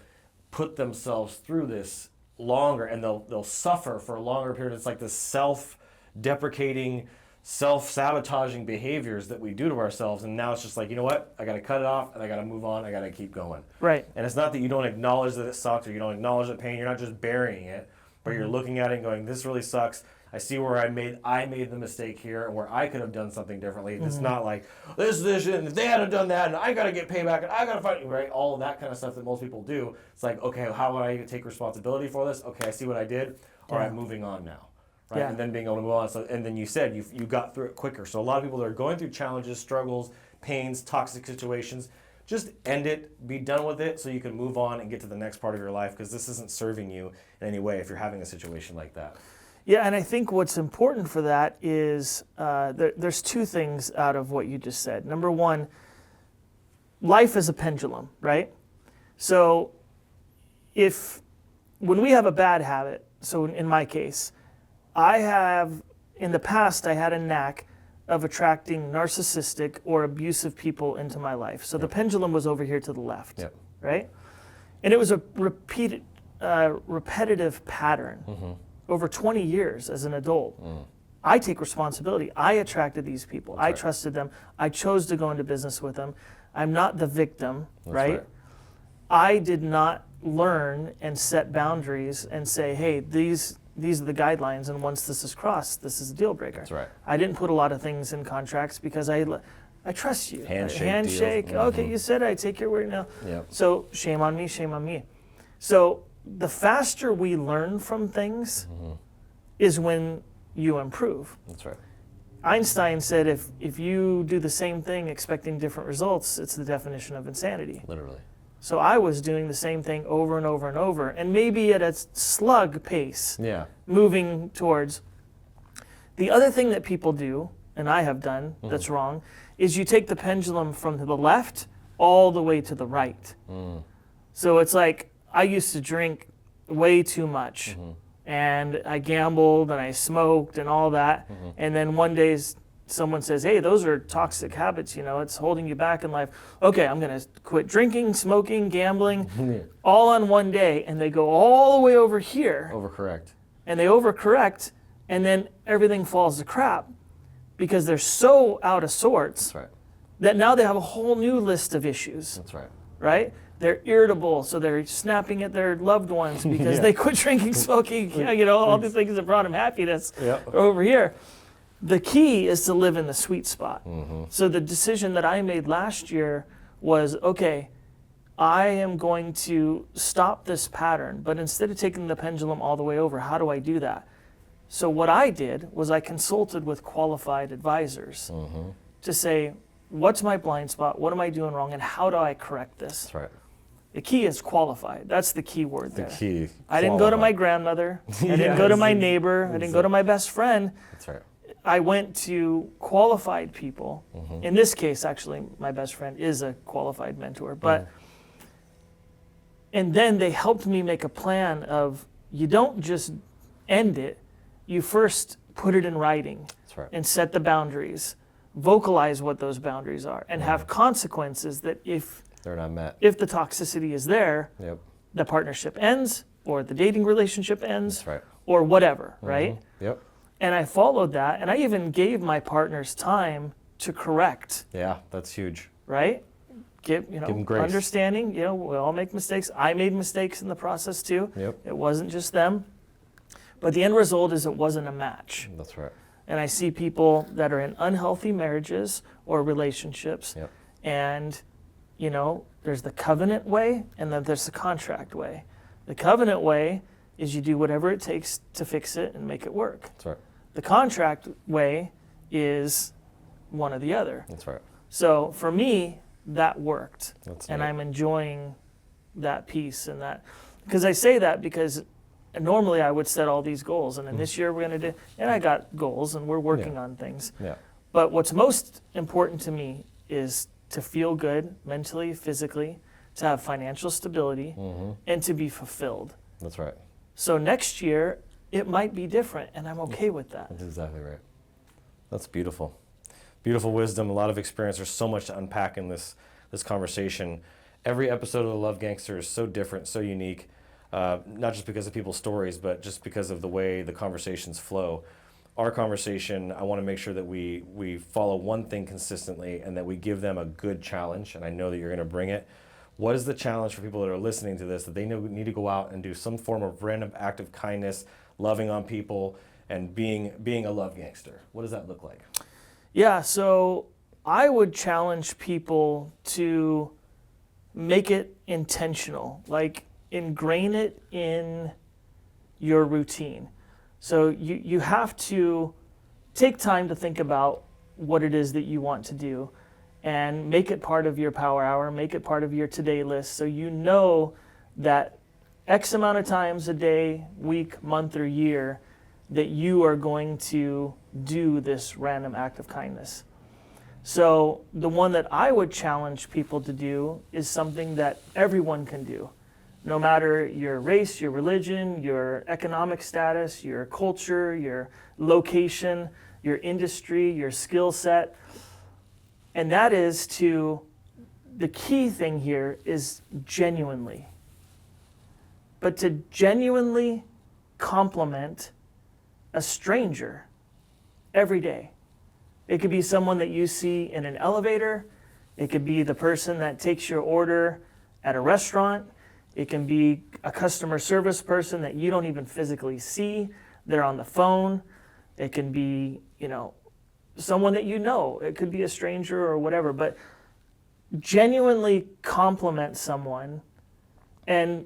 put themselves through this longer, and they'll suffer for a longer period. It's like this self-deprecating, self-sabotaging behaviors that we do to ourselves, and now it's just like, you know what? I got to cut it off, and I got to move on. I got to keep going. Right. And it's not that you don't acknowledge that it sucks or you don't acknowledge the pain. You're not just burying it, but you're looking at it and going, "This really sucks. I see where I made the mistake here, and where I could have done something differently." It's not like this, and if they hadn't done that, and I got to get payback, and I got to fight, right? All of that kind of stuff that most people do. It's like, okay, how would I take responsibility for this? Okay, I see what I did. All right, moving on now. Right? Yeah. And then being able to move on. So, and then you said you got through it quicker. So a lot of people that are going through challenges, struggles, pains, toxic situations, just end it, be done with it, so you can move on and get to the next part of your life, because this isn't serving you in any way if you're having a situation like that. Yeah, and I think what's important for that is there's two things out of what you just said. Number one, life is a pendulum, right? So when we have a bad habit, so in my case, in the past, I had a knack of attracting narcissistic or abusive people into my life. So the pendulum was over here to the left, Yep. right? And it was a repetitive pattern over 20 years as an adult. I take responsibility. I attracted these people. I trusted them. I chose to go into business with them. I'm not the victim, right? I did not learn and set boundaries and say, hey, these are the guidelines, and once this is crossed, this is a deal breaker. That's right. I didn't put a lot of things in contracts because I trust you. Handshake deals. Okay, you said I take your word now. Yep. So shame on me, shame on me. So the faster we learn from things is when you improve. That's right. Einstein said if you do the same thing expecting different results, it's the definition of insanity. Literally. So I was doing the same thing over and over and over, and maybe at a slug pace, Yeah. moving towards. The other thing that people do, and I have done, that's wrong, is you take the pendulum from the left all the way to the right. So it's like I used to drink way too much, and I gambled and I smoked and all that, and then one day someone says, hey, those are toxic habits, it's holding you back in life. Okay, I'm going to quit drinking, smoking, gambling, all on one day, and they go all the way over here. Overcorrect. And they overcorrect, and then everything falls to crap because they're so out of sorts. That's right. That now they have a whole new list of issues. That's right. Right? They're irritable, so they're snapping at their loved ones because they quit drinking, smoking, all the things that brought them happiness are over here. The key is to live in the sweet spot. So the decision that I made last year was, okay, I am going to stop this pattern, but instead of taking the pendulum all the way over, how do I do that? So what I did was I consulted with qualified advisors to say, what's my blind spot? What am I doing wrong? And how do I correct this? That's right. The key is qualified. That's the key word there. The key. I didn't go to my grandmother. I didn't go to my neighbor. I didn't go to my best friend. That's right. I went to qualified people. In this case, actually, my best friend is a qualified mentor. But and then they helped me make a plan of, you don't just end it. You first put it in writing. That's right. And set the boundaries. Vocalize what those boundaries are, and have consequences that if they're not met, if the toxicity is there, the partnership ends, or the dating relationship ends, That's right. or whatever, right? Yep. And I followed that, and I even gave my partners time to correct. Yeah, that's huge. Right? Give them grace. Understanding. We all make mistakes. I made mistakes in the process too. Yep. It wasn't just them, but the end result is it wasn't a match. That's right. And I see people that are in unhealthy marriages or relationships, and there's the covenant way, and then there's the contract way. The covenant way is you do whatever it takes to fix it and make it work. That's right. The contract way is one or the other. That's right. So for me, that worked. And I'm enjoying that piece and that. Because I say that because normally I would set all these goals, and then this year we're going to do, and I got goals and we're working on things. Yeah. But what's most important to me is to feel good mentally, physically, to have financial stability, and to be fulfilled. That's right. So next year, it might be different, and I'm okay with that. That's exactly right. That's beautiful. Beautiful wisdom, a lot of experience. There's so much to unpack in this conversation. Every episode of The Love Gangster is so different, so unique, not just because of people's stories, but just because of the way the conversations flow. Our conversation, I want to make sure that we follow one thing consistently and that we give them a good challenge, and I know that you're going to bring it. What is the challenge for people that are listening to this, that they need to go out and do some form of random act of kindness, loving on people, and being a love gangster? What does that look like? Yeah, so I would challenge people to make it intentional, like ingrain it in your routine. So you have to take time to think about what it is that you want to do and make it part of your power hour, make it part of your today list, so you know that X amount of times a day, week, month, or year that you are going to do this random act of kindness. So the one that I would challenge people to do is something that everyone can do. No matter your race, your religion, your economic status, your culture, your location, your industry, your skill set. And that is the key thing here is genuinely. But to genuinely compliment a stranger every day. It could be someone that you see in an elevator. It could be the person that takes your order at a restaurant. It can be a customer service person that you don't even physically see. They're on the phone. It can be, someone that you know. It could be a stranger or whatever. But genuinely compliment someone and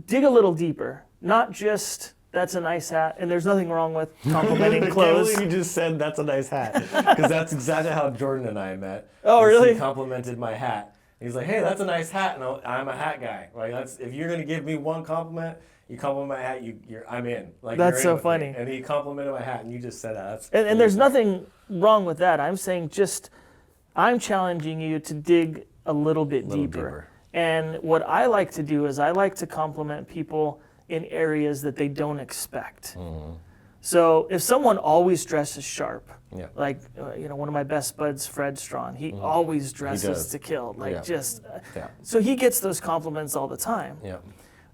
dig a little deeper. Not just, that's a nice hat, and there's nothing wrong with complimenting clothes. You just said that's a nice hat, because that's exactly how Jordan and I met. Oh, really? He complimented my hat. He's like, hey, that's a nice hat. And I'm a hat guy. Like, if you're going to give me one compliment, you compliment my hat, I'm in. Like, That's you're so in with funny. me. And he complimented my hat, and you just said that. And there's nothing wrong with that. I'm saying I'm challenging you to dig a little bit deeper. And what I like to do is I like to compliment people in areas that they don't expect. Mm-hmm. So if someone always dresses sharp, Yeah. like one of my best buds, Fred Strawn, he always dresses to kill, so he gets those compliments all the time. Yeah.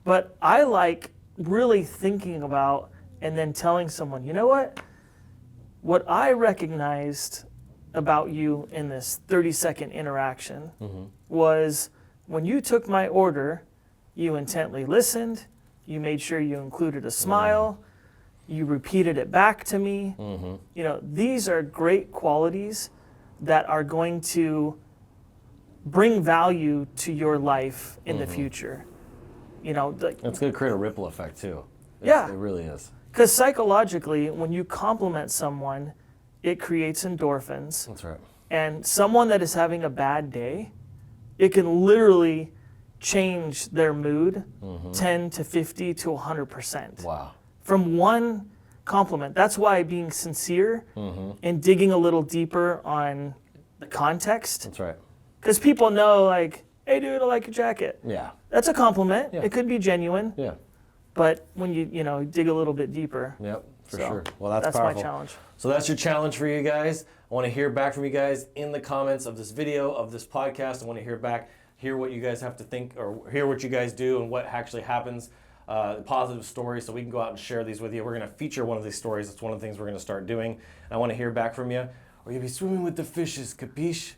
But I like really thinking about and then telling someone, you know what I recognized about you in this 30-second interaction was when you took my order, you intently listened, you made sure you included a smile, you repeated it back to me. These are great qualities that are going to bring value to your life in the future. It's going to create a ripple effect, too. It really is. Because psychologically, when you compliment someone, it creates endorphins. That's right. And someone that is having a bad day, it can literally change their mood 10 to 50 to 100%. Wow. From one compliment. That's why being sincere and digging a little deeper on the context. That's right. Because people know, like, hey, dude, I like your jacket. Yeah. That's a compliment. Yeah. It could be genuine. Yeah. But when you dig a little bit deeper. Yep, for So, sure. Well, that's my powerful. challenge. So that's your challenge for you guys. I want to hear back from you guys in the comments of this video, of this podcast. I want to hear what you guys have to think, or hear what you guys do and what actually happens, positive stories, so we can go out and share these with you. We're going to feature one of these stories. That's one of the things we're going to start doing. I want to hear back from you. Or you'll be swimming with the fishes, capiche?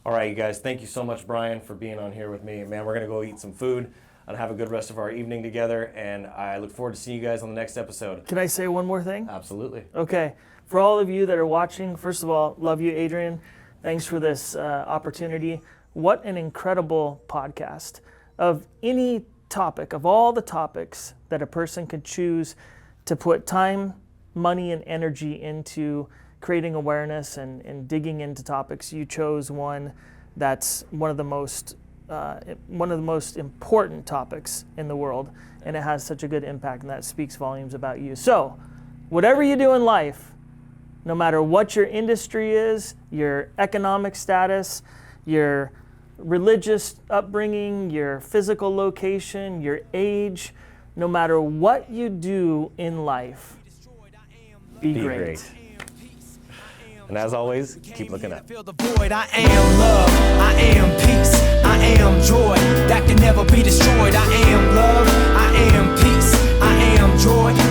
All right, you guys, thank you so much, Bryan, for being on here with me. Man, we're going to go eat some food and have a good rest of our evening together, and I look forward to seeing you guys on the next episode. Can I say one more thing? Absolutely. Okay. For all of you that are watching, first of all, love you, Adrian. Thanks for this opportunity. What an incredible podcast. Of any topic, of all the topics that a person could choose to put time, money, and energy into creating awareness and digging into topics, you chose one that's one of the most important topics in the world, and it has such a good impact, and that speaks volumes about you. So, whatever you do in life, no matter what your industry is, your economic status, your religious upbringing, your physical location, your age, no matter what you do in life, be great. And as always, keep looking up. Fill the void. I am love. I am peace. I am joy that can never be destroyed. I am love. I am peace. I am joy